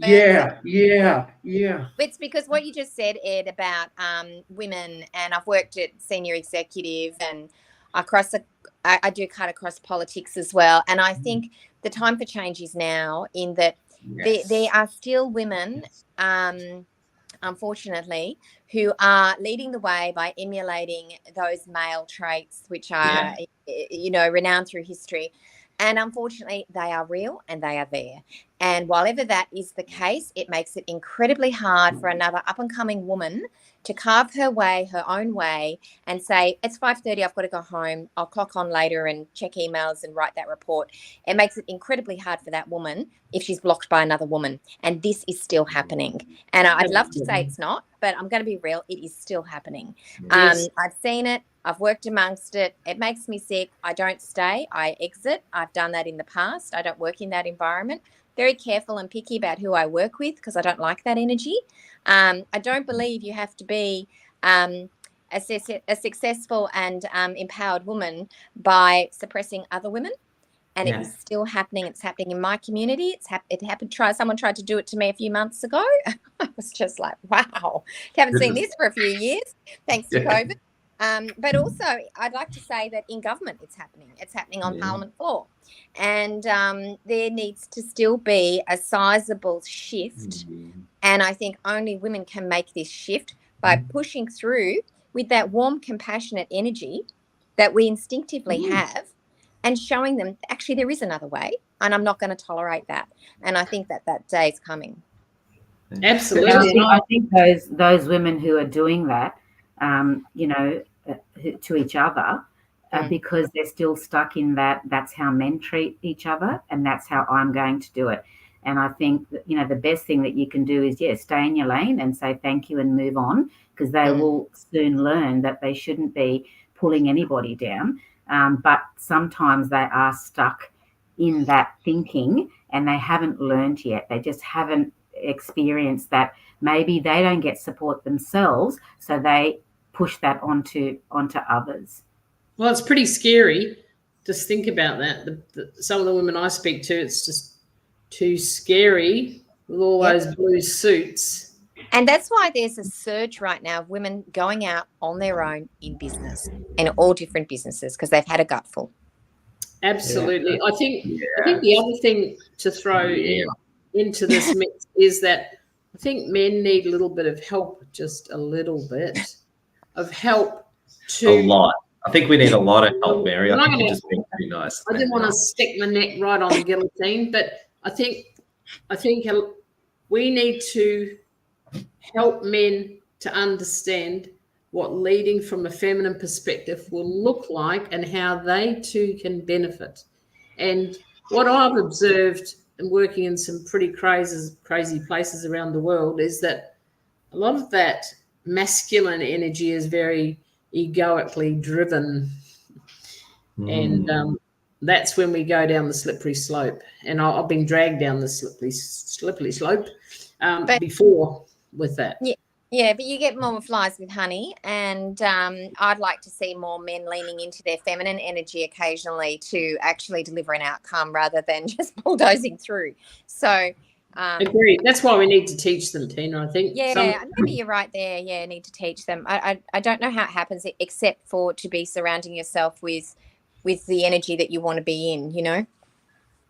yeah. It's because what you just said, Ed, about women, and I've worked at senior executive and I do cut across politics as well. And I think the time for change is now, in that there are still women, unfortunately, who are leading the way by emulating those male traits, which are, renowned through history. And unfortunately, they are real and they are there. And while ever that is the case, it makes it incredibly hard for another up-and-coming woman to carve her own way, and say, it's 5:30, I've got to go home. I'll clock on later and check emails and write that report. It makes it incredibly hard for that woman if she's blocked by another woman. And this is still happening. And I'd love to say it's not, but I'm going to be real. It is still happening. Yes. I've seen it. I've worked amongst it. It makes me sick. I don't stay. I exit. I've done that in the past. I don't work in that environment. Very careful and picky about who I work with, because I don't like that energy. I don't believe you have to be a successful and empowered woman by suppressing other women. And it is still happening. It's happening in my community. It happened. Someone tried to do it to me a few months ago. I was just like, wow, haven't seen this for a few years, thanks to COVID. But also, I'd like to say that in government, it's happening. It's happening on Parliament floor. And there needs to still be a sizable shift. And I think only women can make this shift by pushing through with that warm, compassionate energy that we instinctively have, and showing them, actually, there is another way, and I'm not going to tolerate that. And I think that day is coming. Absolutely. I think those women who are doing that, to each other, because they're still stuck in that's how men treat each other, and that's how I'm going to do it. And I think that, the best thing that you can do is, stay in your lane and say thank you and move on, because they will soon learn that they shouldn't be pulling anybody down. But sometimes they are stuck in that thinking, and they haven't learned yet. They just haven't experienced that. Maybe they don't get support themselves, so they push that onto others. Well, it's pretty scary. Just think about that. Some of the women I speak to, it's just too scary with all those blue suits. And that's why there's a surge right now of women going out on their own in business, in all different businesses, because they've had a gutful. Absolutely. I think the other thing to throw into this mix is that I think men need a little bit of help, just a little bit of help to a lot. I think we need a lot of help, Mary. I think you're just being pretty nice. I didn't want to stick my neck right on the guillotine, but I think we need to help men to understand what leading from a feminine perspective will look like, and how they too can benefit. And what I've observed and working in some pretty crazy places around the world is that a lot of that masculine energy is very egoically driven. And that's when we go down the slippery slope. And I've been dragged down the slippery slope before with that. Yeah, but you get more flies with honey, and I'd like to see more men leaning into their feminine energy occasionally to actually deliver an outcome rather than just bulldozing through. So agreed. That's why we need to teach them, Tina, I think. Maybe you're right there. Yeah, need to teach them. I don't know how it happens, except for to be surrounding yourself with the energy that you want to be in, Yeah.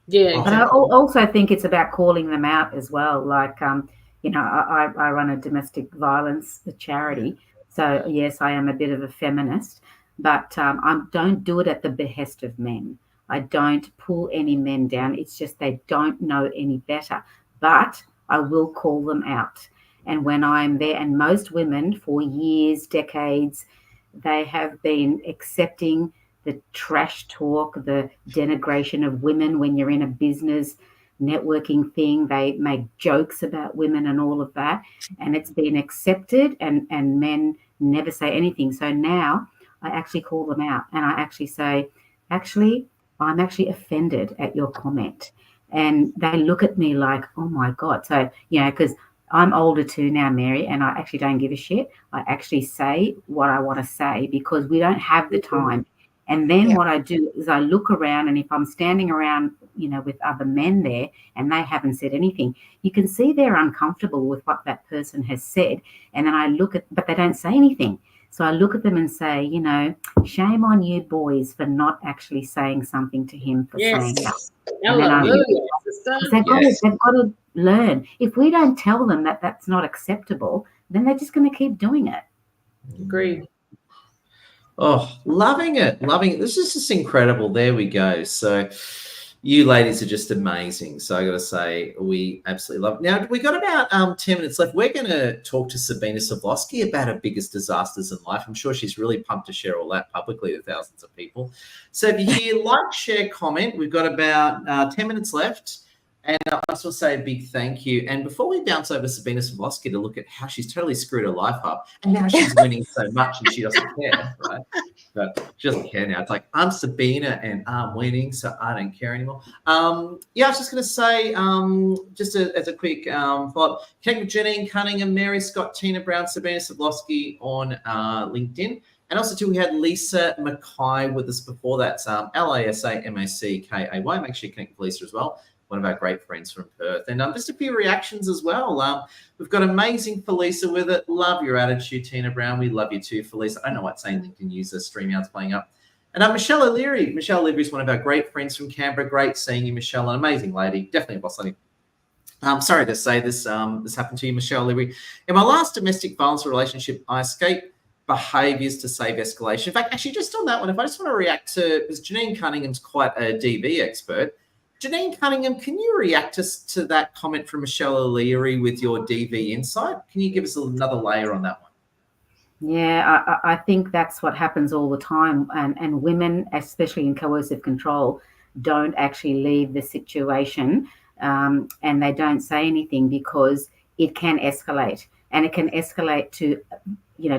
Exactly. And I also think it's about calling them out as well. Like, I run a domestic violence charity. So, yes, I am a bit of a feminist, but I don't do it at the behest of men. I don't pull any men down. It's just they don't know any better. But I will call them out. And when I'm there, and most women for years, decades, they have been accepting the trash talk, the denigration of women when you're in a business networking thing. They make jokes about women and all of that, and it's been accepted, and men never say anything. So now I actually call them out, and I actually say, actually, I'm actually offended at your comment. And they look at me like, oh my God. So, because I'm older too now, Mary, and I actually don't give a shit. I actually say what I want to say because we don't have the time. And then what I do is I look around, and if I'm standing around, with other men there and they haven't said anything, you can see they're uncomfortable with what that person has said. And then I look at, but they don't say anything. So I look at them and say, shame on you boys for not actually saying something to him for saying that. They've got to learn. If we don't tell them that that's not acceptable, then they're just going to keep doing it. Agreed. Oh, loving it. This is just incredible. There we go. So you ladies are just amazing. So I got to say, we absolutely love it. Now, we got about 10 minutes left. We're going to talk to Sabina Savlovsky about her biggest disasters in life. I'm sure she's really pumped to share all that publicly to thousands of people. So if you hear, like, share, comment, we've got about 10 minutes left. And I just want to say a big thank you. And before we bounce over to Sabina Savlovsky to look at how she's totally screwed her life up, and now she's winning so much and she doesn't care, right? But she doesn't care now. It's like, I'm Sabina and I'm winning, so I don't care anymore. I was just going to say, as a quick follow-up, connect with Janine Cunningham, Mary Scott, Tina Brown, Sabina Savlovsky on LinkedIn. And also, too, we had Lisa Mackay with us before. That's LASAMACKAY. Make sure you connect with Lisa as well. One of our great friends from Perth. And just a few reactions as well. We've got amazing Felisa with it. Love your attitude, Tina Brown. We love you too, Felisa. I don't know what saying LinkedIn user, StreamYard's playing up. And Michelle O'Leary. Michelle O'Leary is one of our great friends from Canberra. Great seeing you, Michelle. An amazing lady. Definitely a boss lady. Sorry to say this happened to you, Michelle O'Leary. In my last domestic violence relationship, I escaped behaviours to save escalation. In fact, actually, just on that one, if I just want to react to, because Janine Cunningham's quite a DV expert. Janine Cunningham, can you react to that comment from Michelle O'Leary with your DV insight? Can you give us another layer on that one? Yeah, I think that's what happens all the time. And women, especially in coercive control, don't actually leave the situation and they don't say anything because it can escalate, and it can escalate to,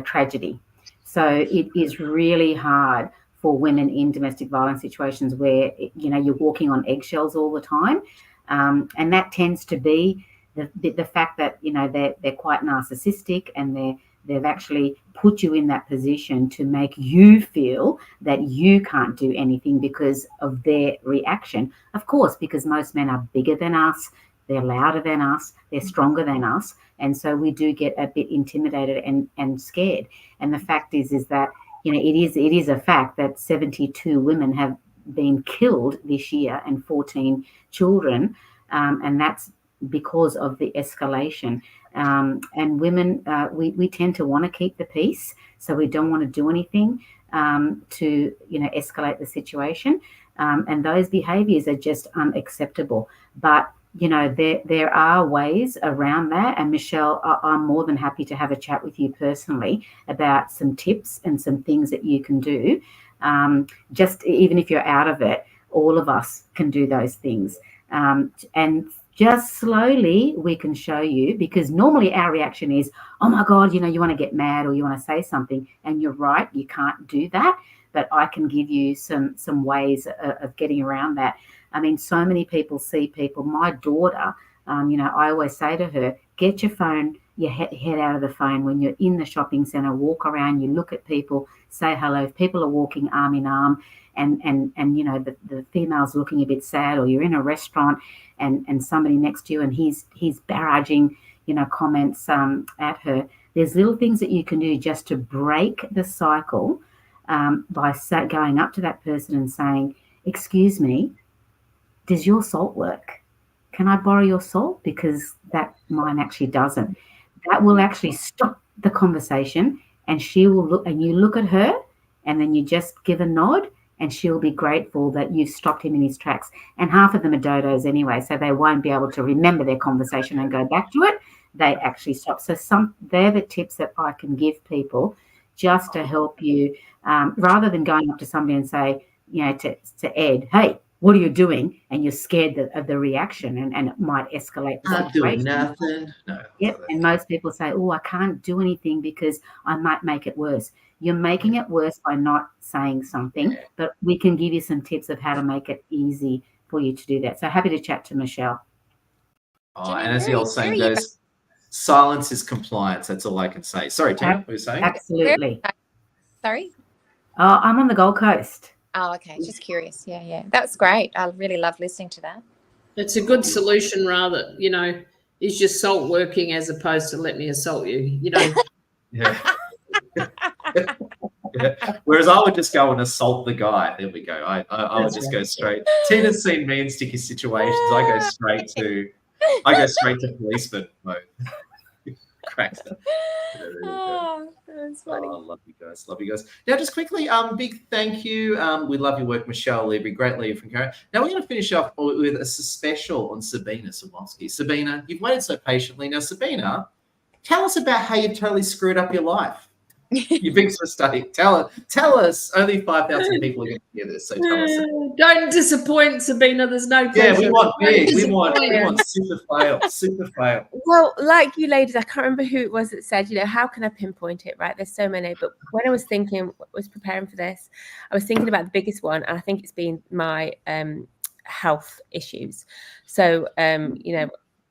tragedy. So it is really hard for women in domestic violence situations where, you're walking on eggshells all the time. And that tends to be the fact that, they're quite narcissistic, and they've actually put you in that position to make you feel that you can't do anything because of their reaction. Of course, because most men are bigger than us, they're louder than us, they're stronger than us. And so we do get a bit intimidated and scared. And the fact is that, it is a fact that 72 women have been killed this year and 14 children, and that's because of the escalation. And women, we tend to want to keep the peace, so we don't want to do anything to escalate the situation. And those behaviours are just unacceptable. But there are ways around that. And Michelle, I'm more than happy to have a chat with you personally about some tips and some things that you can do. Just even if you're out of it, all of us can do those things. And just slowly we can show you, because normally our reaction is, oh my God, you want to get mad or you want to say something. And you're right, you can't do that. But I can give you some ways of getting around that. I mean, so many people see people. My daughter, I always say to her, get your phone, your head out of the phone when you're in the shopping centre, walk around, you look at people, say hello. If people are walking arm in arm and the female's looking a bit sad, or you're in a restaurant and somebody next to you and he's barraging, comments at her, there's little things that you can do just to break the cycle by going up to that person and saying, excuse me, does your salt work? Can I borrow your salt? Because mine actually doesn't. That will actually stop the conversation, and she will look, and you look at her, and then you just give a nod, and she'll be grateful that you've stopped him in his tracks. And half of them are dodos anyway, so they won't be able to remember their conversation and go back to it. They actually stop. So they're the tips that I can give people just to help you, rather than going up to somebody and say, to Ed, hey, what are you doing? And you're scared of the reaction, and it might escalate the Not doing situation. nothing. No. Yep. And most people say, oh, I can't do anything because I might make it worse. You're making it worse by not saying something, but we can give you some tips of how to make it easy for you to do that. So happy to chat to Michelle. Oh, and as the old saying goes, silence is compliance. That's all I can say. Sorry, Tina, what were you saying? Absolutely. Sorry? Oh, I'm on the Gold Coast. Oh, okay. Just curious. Yeah. That's great. I really love listening to that. It's a good solution rather, is your salt working as opposed to let me assault you, Yeah. Yeah. Whereas I would just go and assault the guy. There we go. I would just go straight. Tina's seen me in sticky situations. I go straight to policeman mode. Cracks up. Oh, that's funny. Oh, love you guys. Love you guys. Now, just quickly, big thank you. We love your work, Michelle Libri. Great leader from Karen. Now, we're going to finish off with a special on Sabina Sawalski. Sabina, you've waited so patiently. Now, Sabina, tell us about how you totally screwed up your life. Your biggest mistake. Tell us. Only 5,000 people are going to hear this, so tell us. Don't disappoint, Sabina. There's no pressure. Yeah, we want big. We want super fail. Well, like you ladies, I can't remember who it was that said, how can I pinpoint it, right? There's so many. But when I was preparing for this, I was thinking about the biggest one, and I think it's been my health issues. So,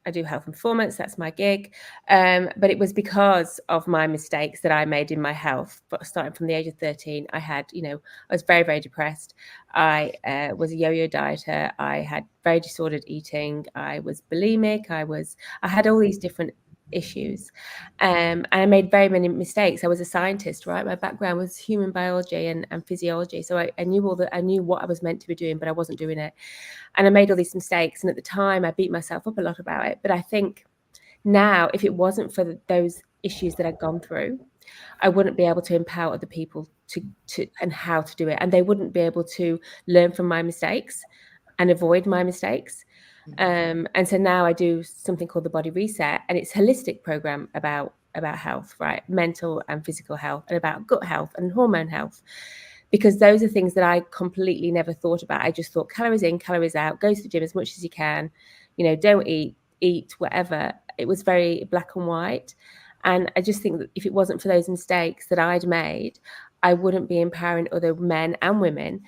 I do health and performance. That's my gig. But it was because of my mistakes that I made in my health. But starting from the age of 13, I had, I was very, very depressed. I was a yo-yo dieter. I had very disordered eating. I was bulimic. I had all these different issues. And I made very many mistakes. I was a scientist, right? My background was human biology and physiology. So I knew what I was meant to be doing, but I wasn't doing it. And I made all these mistakes. And at the time, I beat myself up a lot about it. But I think now, if it wasn't for those issues that I'd gone through, I wouldn't be able to empower other people to and how to do it. And they wouldn't be able to learn from my mistakes and avoid my mistakes. And so now I do something called the Body Reset, and it's a holistic program about health, right? Mental and physical health, and about gut health and hormone health, because those are things that I completely never thought about. I just thought calories in, calories out, go to the gym as much as you can, don't eat whatever. It was very black and white. And I just think that if it wasn't for those mistakes that I'd made, I wouldn't be empowering other men and women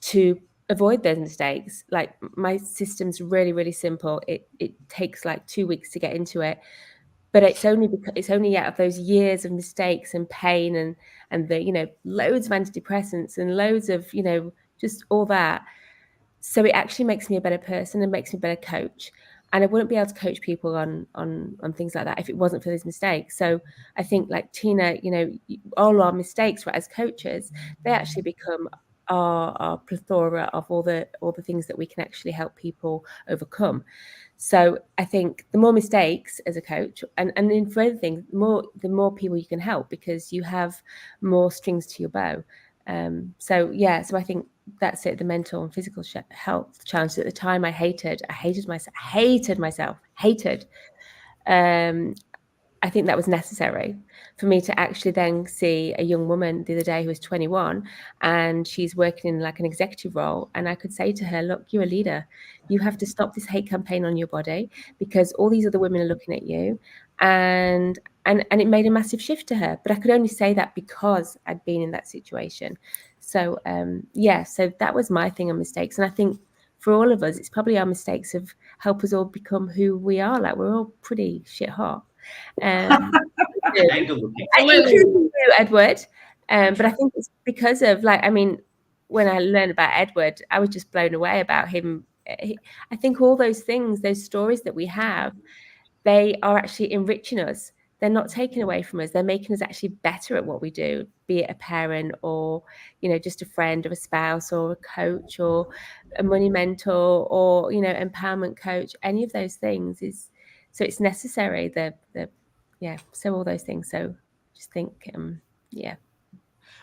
to avoid those mistakes. Like, my system's really, really simple. It takes like 2 weeks to get into it, but it's only out of those years of mistakes and pain and the loads of antidepressants and loads of just all that. So it actually makes me a better person and makes me a better coach. And I wouldn't be able to coach people on things like that if it wasn't for these mistakes. So I think, like Tina, all our mistakes, right, as coaches, they actually become our plethora of all the things that we can actually help people overcome. So I think the more mistakes as a coach, and then for other things, the more people you can help, because you have more strings to your bow. So I think that's it. The mental and physical health challenges at the time, I hated myself. I think that was necessary for me to actually then see a young woman the other day who was 21, and she's working in like an executive role. And I could say to her, look, you're a leader. You have to stop this hate campaign on your body, because all these other women are looking at you. And it made a massive shift to her. But I could only say that because I'd been in that situation. So, so that was my thing on mistakes. And I think for all of us, it's probably our mistakes have helped us all become who we are. Like, we're all pretty shit hot. Including you, Edward. But I think it's because of, when I learned about Edward, I was just blown away about him. I think all those things, those stories that we have, they are actually enriching us. They're not taken away from us. They're making us actually better at what we do, be it a parent or, just a friend or a spouse or a coach or a money mentor or, empowerment coach. Any of those things is, so it's necessary. So all those things. So just think,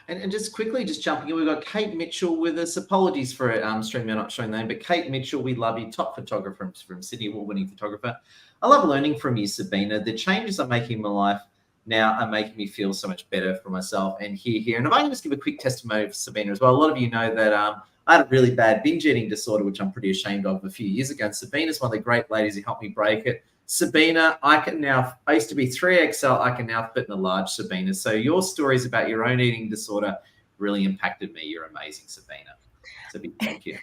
And just quickly, just jumping in, we've got Kate Mitchell with us. Apologies for streaming, not showing the name, but Kate Mitchell, we love you, top photographer from Sydney, award-winning photographer. I love learning from you, Sabina. The changes I'm making in my life now are making me feel so much better for myself and here. And if I can just give a quick testimony for Sabina as well. A lot of you know that I had a really bad binge eating disorder, which I'm pretty ashamed of a few years ago. And Sabina's one of the great ladies who helped me break it. Sabina, I used to be 3XL, I can now fit in a large Sabina. So your stories about your own eating disorder really impacted me. You're amazing, Sabina. So big thank you.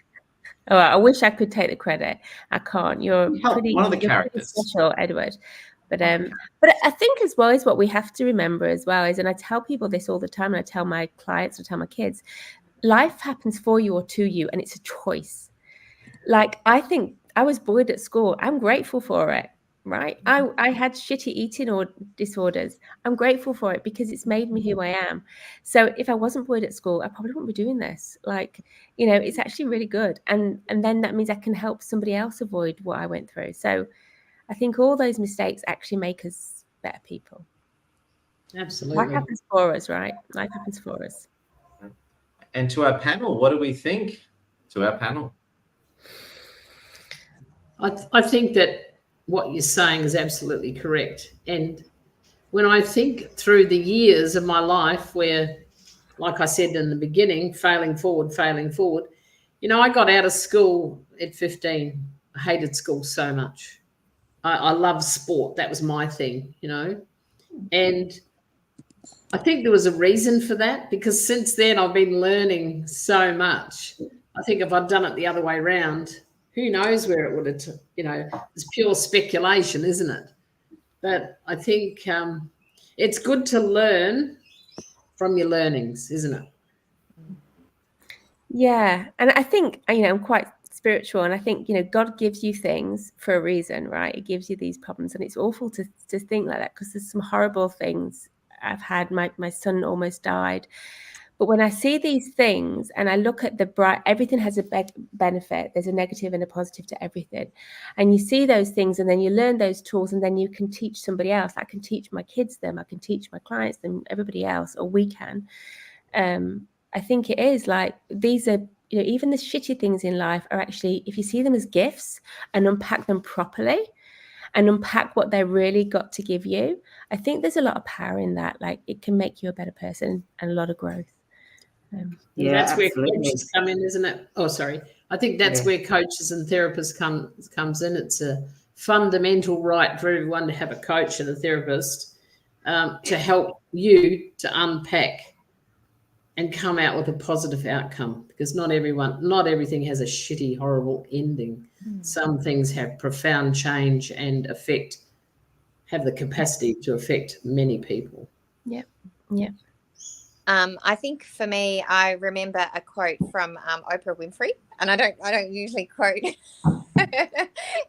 Oh, I wish I could take the credit. I can't. You're pretty, one of the you're pretty characters. special, Edward. But I think as well is what we have to remember as well is, and I tell people this all the time, and I tell my clients, I tell my kids, life happens for you or to you, and it's a choice. Like, I think I was bullied at school. I'm grateful for it, right? I had shitty eating or disorders. I'm grateful for it because it's made me who I am. So if I wasn't bullied at school, I probably wouldn't be doing this. Like, you know, it's actually really good. And then that means I can help somebody else avoid what I went through. So I think all those mistakes actually make us better people. Absolutely. Life happens for us, right? Life happens for us. And to our panel, what do we think? To our panel. I think that what you're saying is absolutely correct. And when I think through the years of my life where, like I said in the beginning, failing forward, you know, I got out of school at 15. I hated school so much. I loved sport. That was my thing, you know. And I think there was a reason for that, because since then I've been learning so much. I think if I'd done it the other way around, who knows where it would have, you know, it's pure speculation, isn't it? But I think it's good to learn from your learnings, isn't it? Yeah. And I think, you know, I'm quite spiritual, and I think, you know, God gives you things for a reason, right? It gives you these problems, and it's awful to think like that, because there's some horrible things I've had. My son almost died. But when I see these things and I look at the bright, everything has a benefit. There's a negative and a positive to everything. And you see those things, and then you learn those tools, and then you can teach somebody else. I can teach my kids them. I can teach my clients them, everybody else, or we can. I think it is like, these are, you know, even the shitty things in life are actually, if you see them as gifts and unpack them properly and unpack what they really got to give you, I think there's a lot of power in that. Like, it can make you a better person and a lot of growth. Yeah, that's absolutely. where coaches come in, isn't it? Oh, sorry. I think that's where coaches and therapists comes in. It's a fundamental right for everyone to have a coach and a therapist to help you to unpack and come out with a positive outcome, because not everything has a shitty, horrible ending. Some things have profound change and have the capacity to affect many people. Yeah. I think for me, I remember a quote from Oprah Winfrey, and I don't usually quote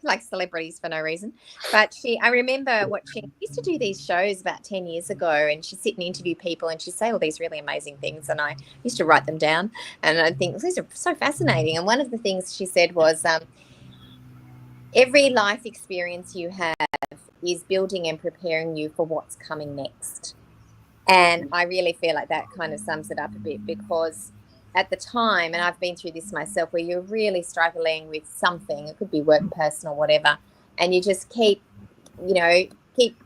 like celebrities for no reason, but I remember watching, used to do these shows about 10 years ago, and she'd sit and interview people, and she'd say all these really amazing things, and I used to write them down, and I think these are so fascinating. And one of the things she said was, every life experience you have is building and preparing you for what's coming next. And I really feel like that kind of sums it up a bit, because at the time, and I've been through this myself, where you're really struggling with something, it could be work, personal, whatever, and you just keep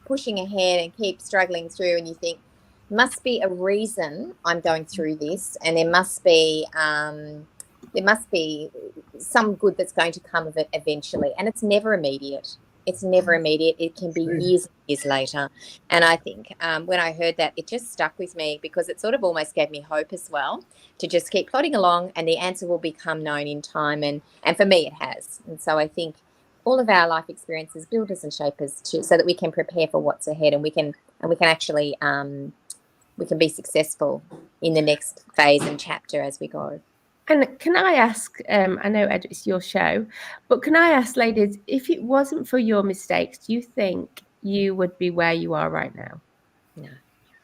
pushing ahead and keep struggling through, and you think, must be a reason I'm going through this, and there must be some good that's going to come of it eventually. And it's never immediate. It's never immediate. It can be years and years later. And I think when I heard that, it just stuck with me, because it sort of almost gave me hope as well, to just keep plodding along, and the answer will become known in time. And for me, it has. And so I think all of our life experiences build us and shape us so that we can prepare for what's ahead, and we can actually we can be successful in the next phase and chapter as we go. And can I ask, I know, Ed, it's your show, but can I ask, ladies, if it wasn't for your mistakes, do you think you would be where you are right now?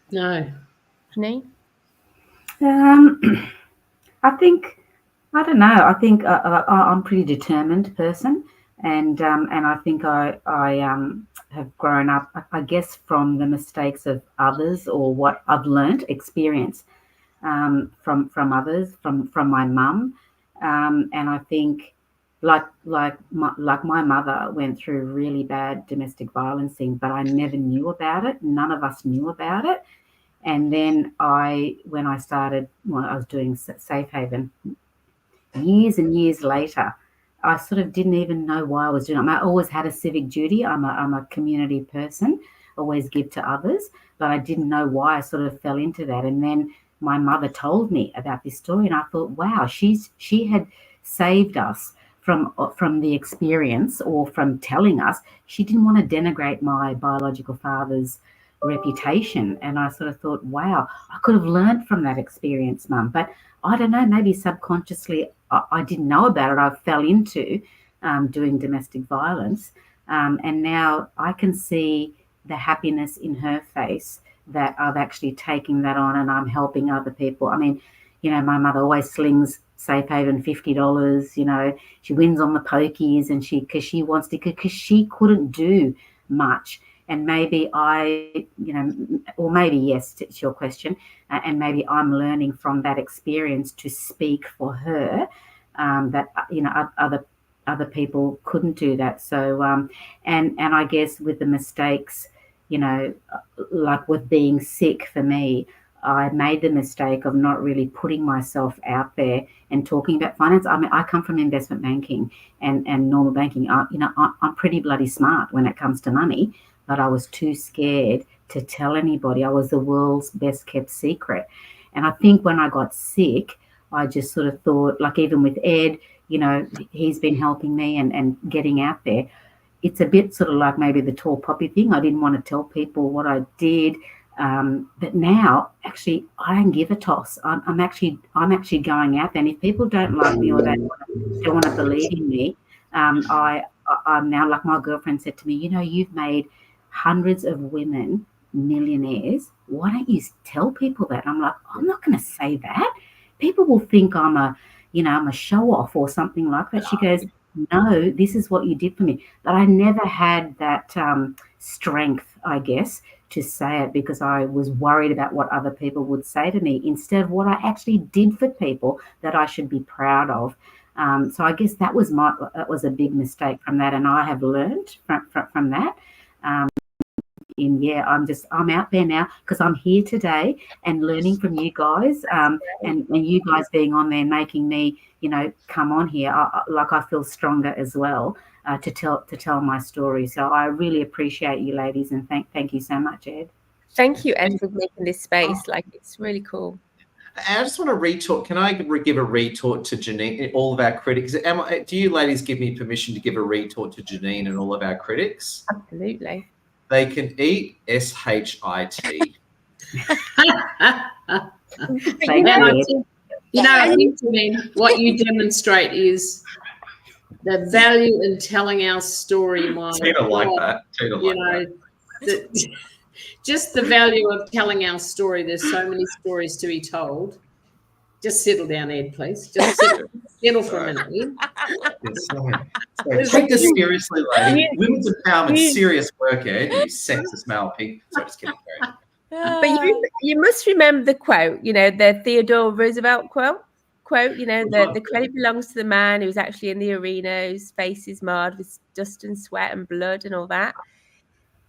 No. Janine? I think, I don't know. I think I'm a pretty determined person, and I think I have grown up, I guess, from the mistakes of others, or what I've learned, experience. From others, from my mum, and I think like my mother went through really bad domestic violence thing, but I never knew about it. None of us knew about it. And then when I was doing Safe Haven, years and years later, I sort of didn't even know why I was doing it. I always had a civic duty. I'm a community person, always give to others, but I didn't know why I sort of fell into that. And then my mother told me about this story, and I thought, wow, she had saved us from the experience, or from telling us. She didn't want to denigrate my biological father's reputation. And I sort of thought, wow, I could have learned from that experience, Mum. But I don't know, maybe subconsciously I didn't know about it. I fell into doing domestic violence. And now I can see the happiness in her face that I've actually taken that on, and I'm helping other people. I mean, you know, my mother always slings Safe Haven $50. You know, she wins on the pokies, and because she wants to, because she couldn't do much. And maybe I, you know, or maybe yes, to your question, and maybe I'm learning from that experience to speak for her, that, you know, other people couldn't do that. So, and I guess with the mistakes, you know, like with being sick for me, I made the mistake of not really putting myself out there and talking about finance. I mean, I come from investment banking and normal banking. You know, I'm pretty bloody smart when it comes to money, but I was too scared to tell anybody. I was the world's best kept secret. And I think when I got sick, I just sort of thought, like even with Ed, you know, he's been helping me and getting out there. It's a bit sort of like maybe the tall poppy thing. I didn't want to tell people what I did. But now, actually, I don't give a toss. I'm actually going out there, and if people don't like me or they don't want to believe in me, I'm now, like my girlfriend said to me, you know, you've made hundreds of women millionaires. Why don't you tell people that? I'm like, I'm not going to say that. People will think I'm a show off or something like that. She goes, no, this is what you did for me. But I never had that strength, I guess, to say it, because I was worried about what other people would say to me instead of what I actually did for people that I should be proud of. So I guess that was a big mistake from that, and I have learned from that. And yeah, I'm out there now because I'm here today and learning from you guys, and you guys being on there making me, you know, come on here. I feel stronger as well to tell my story. So I really appreciate you ladies, and thank you so much, Ed. Thank you, Ed, for making this space. Like, it's really cool. I just want to retort. Can I give a retort to Janine, all of our critics? Do you ladies give me permission to give a retort to Janine and all of our critics? Absolutely. They can eat SHIT. I think, Janine, what you demonstrate is the value in telling our story. Tina like that. Tina like that. Just the value of telling our story. There's so many stories to be told. Just settle down, Ed, please. Just settle for a minute. Take this seriously, lady. Women's empowerment, serious work, Ed. You sexist male pig. Sorry, just kidding. But you must remember the quote, you know, the Theodore Roosevelt quote, you know, the credit belongs to the man who's actually in the arena, whose face is marred with dust and sweat and blood and all that.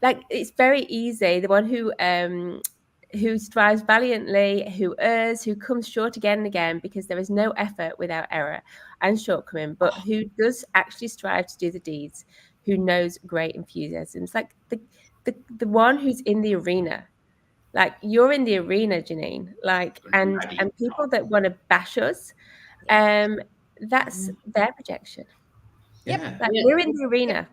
Like, it's very easy. The one who strives valiantly, who errs, who comes short again and again, because there is no effort without error and shortcoming, but who does actually strive to do the deeds, who knows great enthusiasm. It's like the one who's in the arena. Like, you're in the arena, Janine. Like, and people that want to bash us, that's their projection. Yeah. Like, we're in the arena.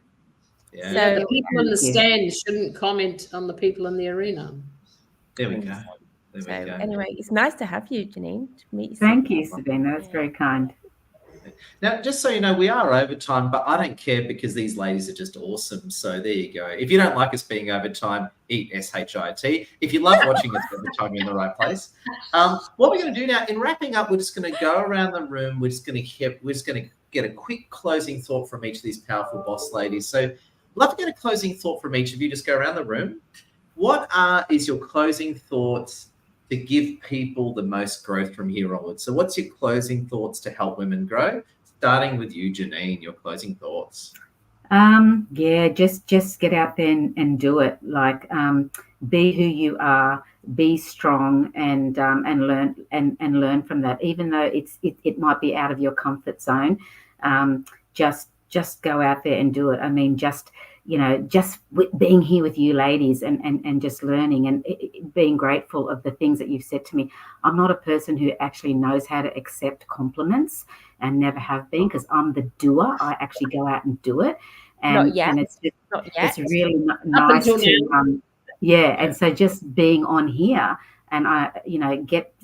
Yeah. So the people in the stand shouldn't comment on the people in the arena. There we go. Anyway, it's nice to have you, Janine. To meet you. Thank you, Sabina. That's very kind. Now, just so you know, we are overtime, but I don't care because these ladies are just awesome. So there you go. If you don't like us being overtime, eat SHIT. If you love watching us overtime, you're in the right place. What we're going to do now, in wrapping up, we're just going to go around the room. We're just going to get a quick closing thought from each of these powerful boss ladies. So I'd love to get a closing thought from each of you. Just go around the room. What is your closing thoughts to give people the most growth from here onwards? So what's your closing thoughts to help women grow? Starting with you, Janine, your closing thoughts. Yeah, just get out there and do it. Like, be who you are, be strong, and learn and learn from that. Even though it might be out of your comfort zone, just go out there and do it. I mean, just being here with you ladies and just learning and being grateful of the things that you've said to me. I'm not a person who actually knows how to accept compliments and never have been, because I'm the doer. I actually go out and do it. Not yet. And it's Not yet. it's really nice until to and so just being on here and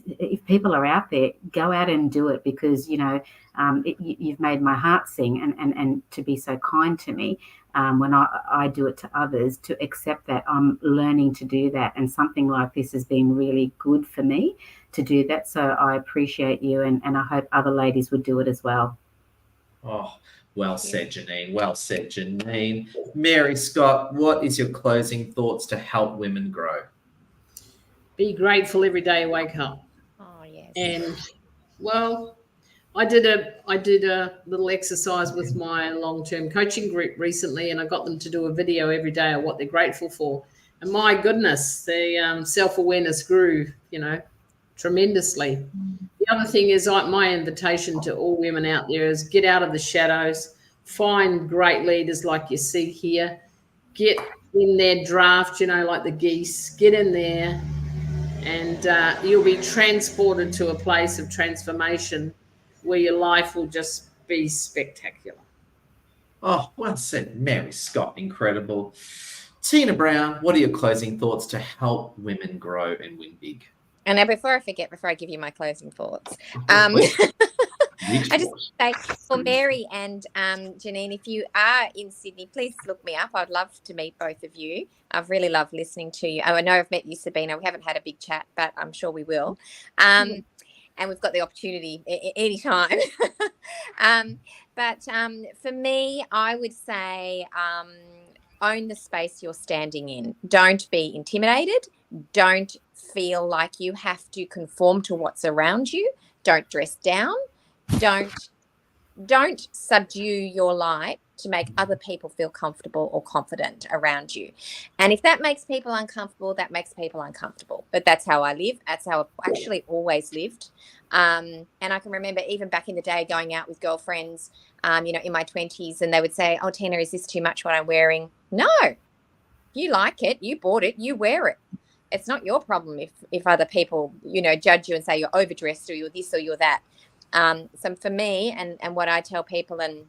if people are out there, go out and do it, because you've made my heart sing, and to be so kind to me when I do it to others, to accept that I'm learning to do that, and something like this has been really good for me to do that. So I appreciate you, and I hope other ladies would do it as well. Oh, well said, Janine. Well said, Janine. Mary Scott, what is your closing thoughts to help women grow? Be grateful every day you wake up. Oh, yes. And well, I did a little exercise with my long-term coaching group recently, and I got them to do a video every day of what they're grateful for. And my goodness, the self-awareness grew, tremendously. The other thing is, my invitation to all women out there is get out of the shadows, find great leaders like you see here, get in their draft, like the geese, get in there, and you'll be transported to a place of transformation where your life will just be spectacular. Oh, well said, Mary Scott. Incredible. Tina Brown, what are your closing thoughts to help women grow and win big? And now, before I give you my closing thoughts, I just say for Mary and Janine, if you are in Sydney, please look me up. I'd love to meet both of you. I've really loved listening to you. Oh, I know I've met you, Sabina. We haven't had a big chat, but I'm sure we will. And we've got the opportunity anytime. But for me, I would say own the space you're standing in. Don't be intimidated. Don't feel like you have to conform to what's around you. Don't dress down. Don't subdue your light to make other people feel comfortable or confident around you. And if that makes people uncomfortable, that makes people uncomfortable. But that's how I live. That's how I've actually always lived. And I can remember even back in the day going out with girlfriends, in my 20s, and they would say, "Oh, Tina, is this too much what I'm wearing?" No, you like it, you bought it, you wear it. It's not your problem if other people, judge you and say you're overdressed or you're this or you're that. So for me, and what I tell people and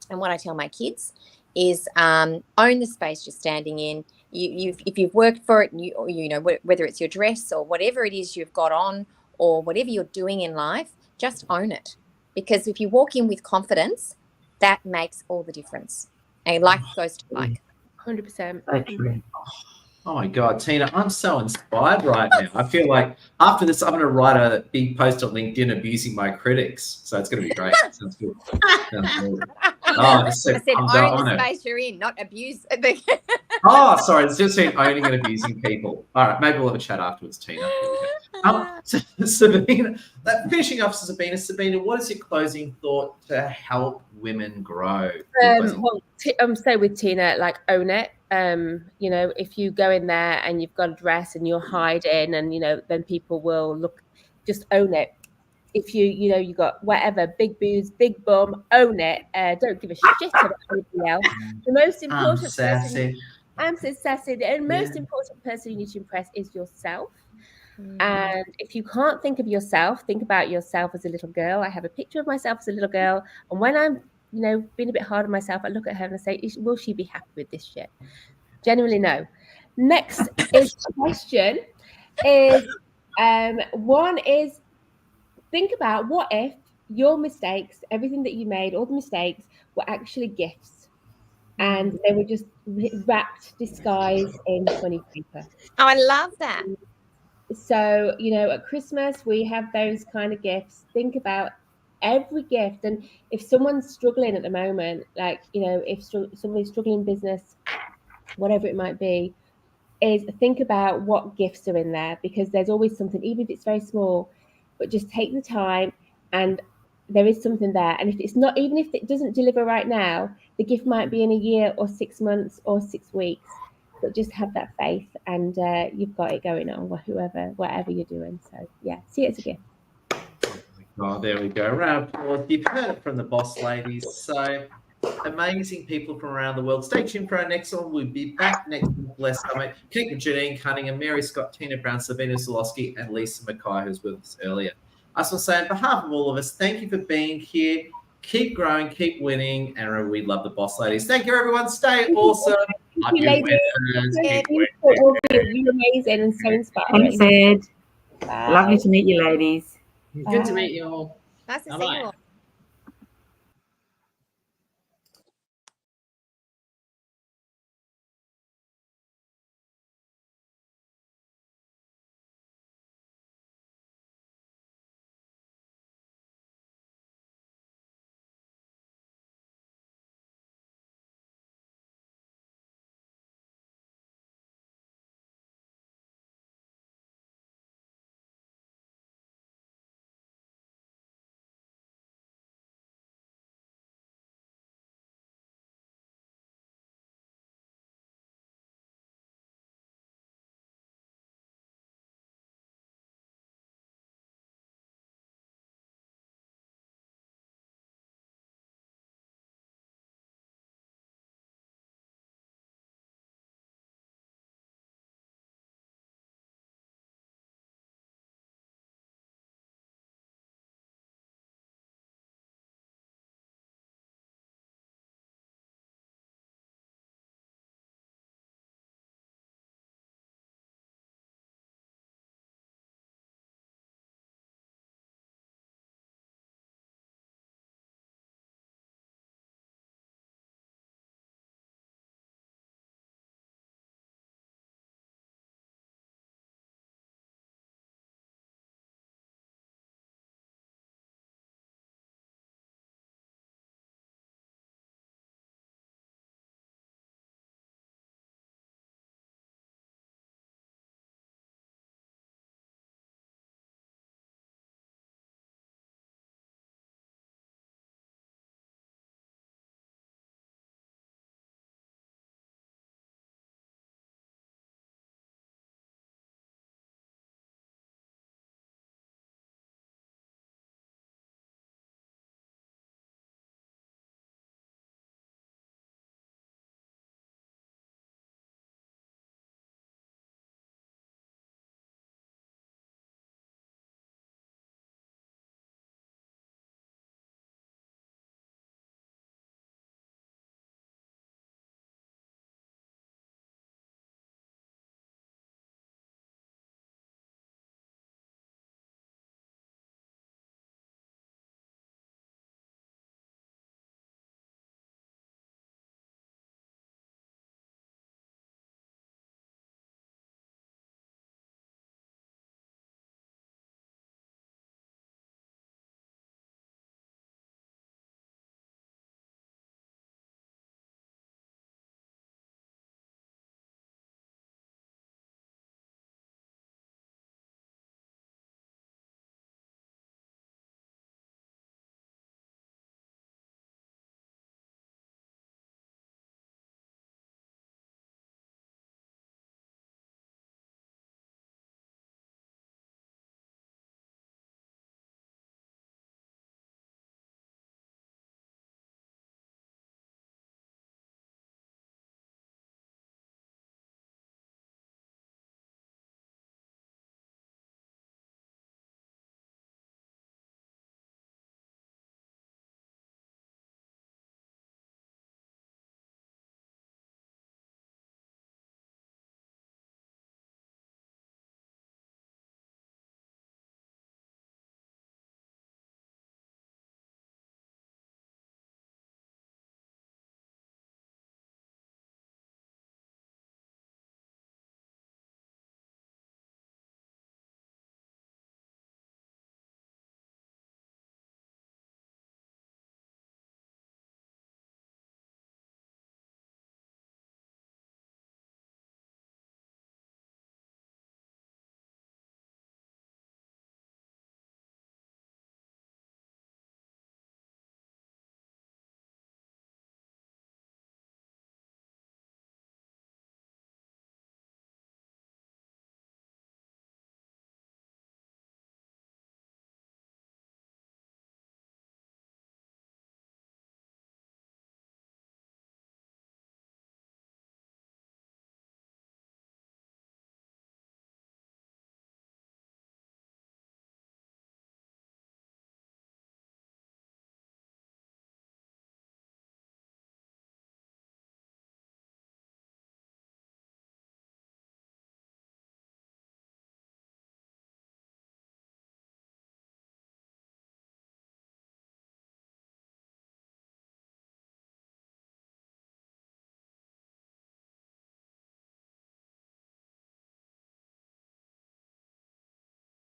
what I tell my kids is own the space you're standing in. If you've worked for it, whether it's your dress or whatever it is you've got on or whatever you're doing in life, just own it. Because if you walk in with confidence, that makes all the difference. And like goes to like. 100%. Actually. Oh my God, Tina, I'm so inspired right now. I feel like after this, I'm going to write a big post on LinkedIn abusing my critics. So it's going to be great. Sounds good. I said own the space you're in, not abuse. Oh, sorry. It's just saying owning and abusing people. All right. Maybe we'll have a chat afterwards, Tina. Sabina, finishing up, Sabina, what is your closing thought to help women grow? I'm so with Tina, like own it. If you go in there and you've got a dress and you're hiding and, then people will look, just own it. If you got whatever, big boobs, big bum, own it. Don't give a shit about anything else. The most important I'm so sassy. The most important person you need to impress is yourself. And if you can't think of yourself, think about yourself as a little girl. I have a picture of myself as a little girl. And when I'm, being a bit hard on myself, I look at her and I say, will she be happy with this shit? Genuinely, no. Next question is, one is, think about what if your mistakes, everything that you made, all the mistakes were actually gifts and they were just wrapped, disguised in funny paper. Oh, I love that. So, at Christmas, we have those kind of gifts. Think about every gift. And if someone's struggling at the moment, like, if somebody's struggling in business, whatever it might be, is think about what gifts are in there, because there's always something, even if it's very small, but just take the time and there is something there. And if it's not, even if it doesn't deliver right now, the gift might be in a year or 6 months or 6 weeks. but just have that faith, and you've got it going on, whatever you're doing. So yeah, see it as a gift. Oh, there we go. Round of applause. You've heard it from the boss ladies. So amazing people from around the world. Stay tuned for our next one. We'll be back next week. Bless Summit. Connect with Janine Cunningham, Mary Scott, Tina Brown, Sabina Solosky, and Lisa Mackay, who's with us earlier. I just want to say, on behalf of all of us, thank you for being here. Keep growing, keep winning, and remember, we love the boss ladies. Thank you, everyone. Stay awesome. Love you, ladies. winners. Keep winning. You're amazing and so inspiring. Thanks, Ed. Bye. Lovely to meet you, ladies. Good to meet you all. Nice to see Bye-bye. you all.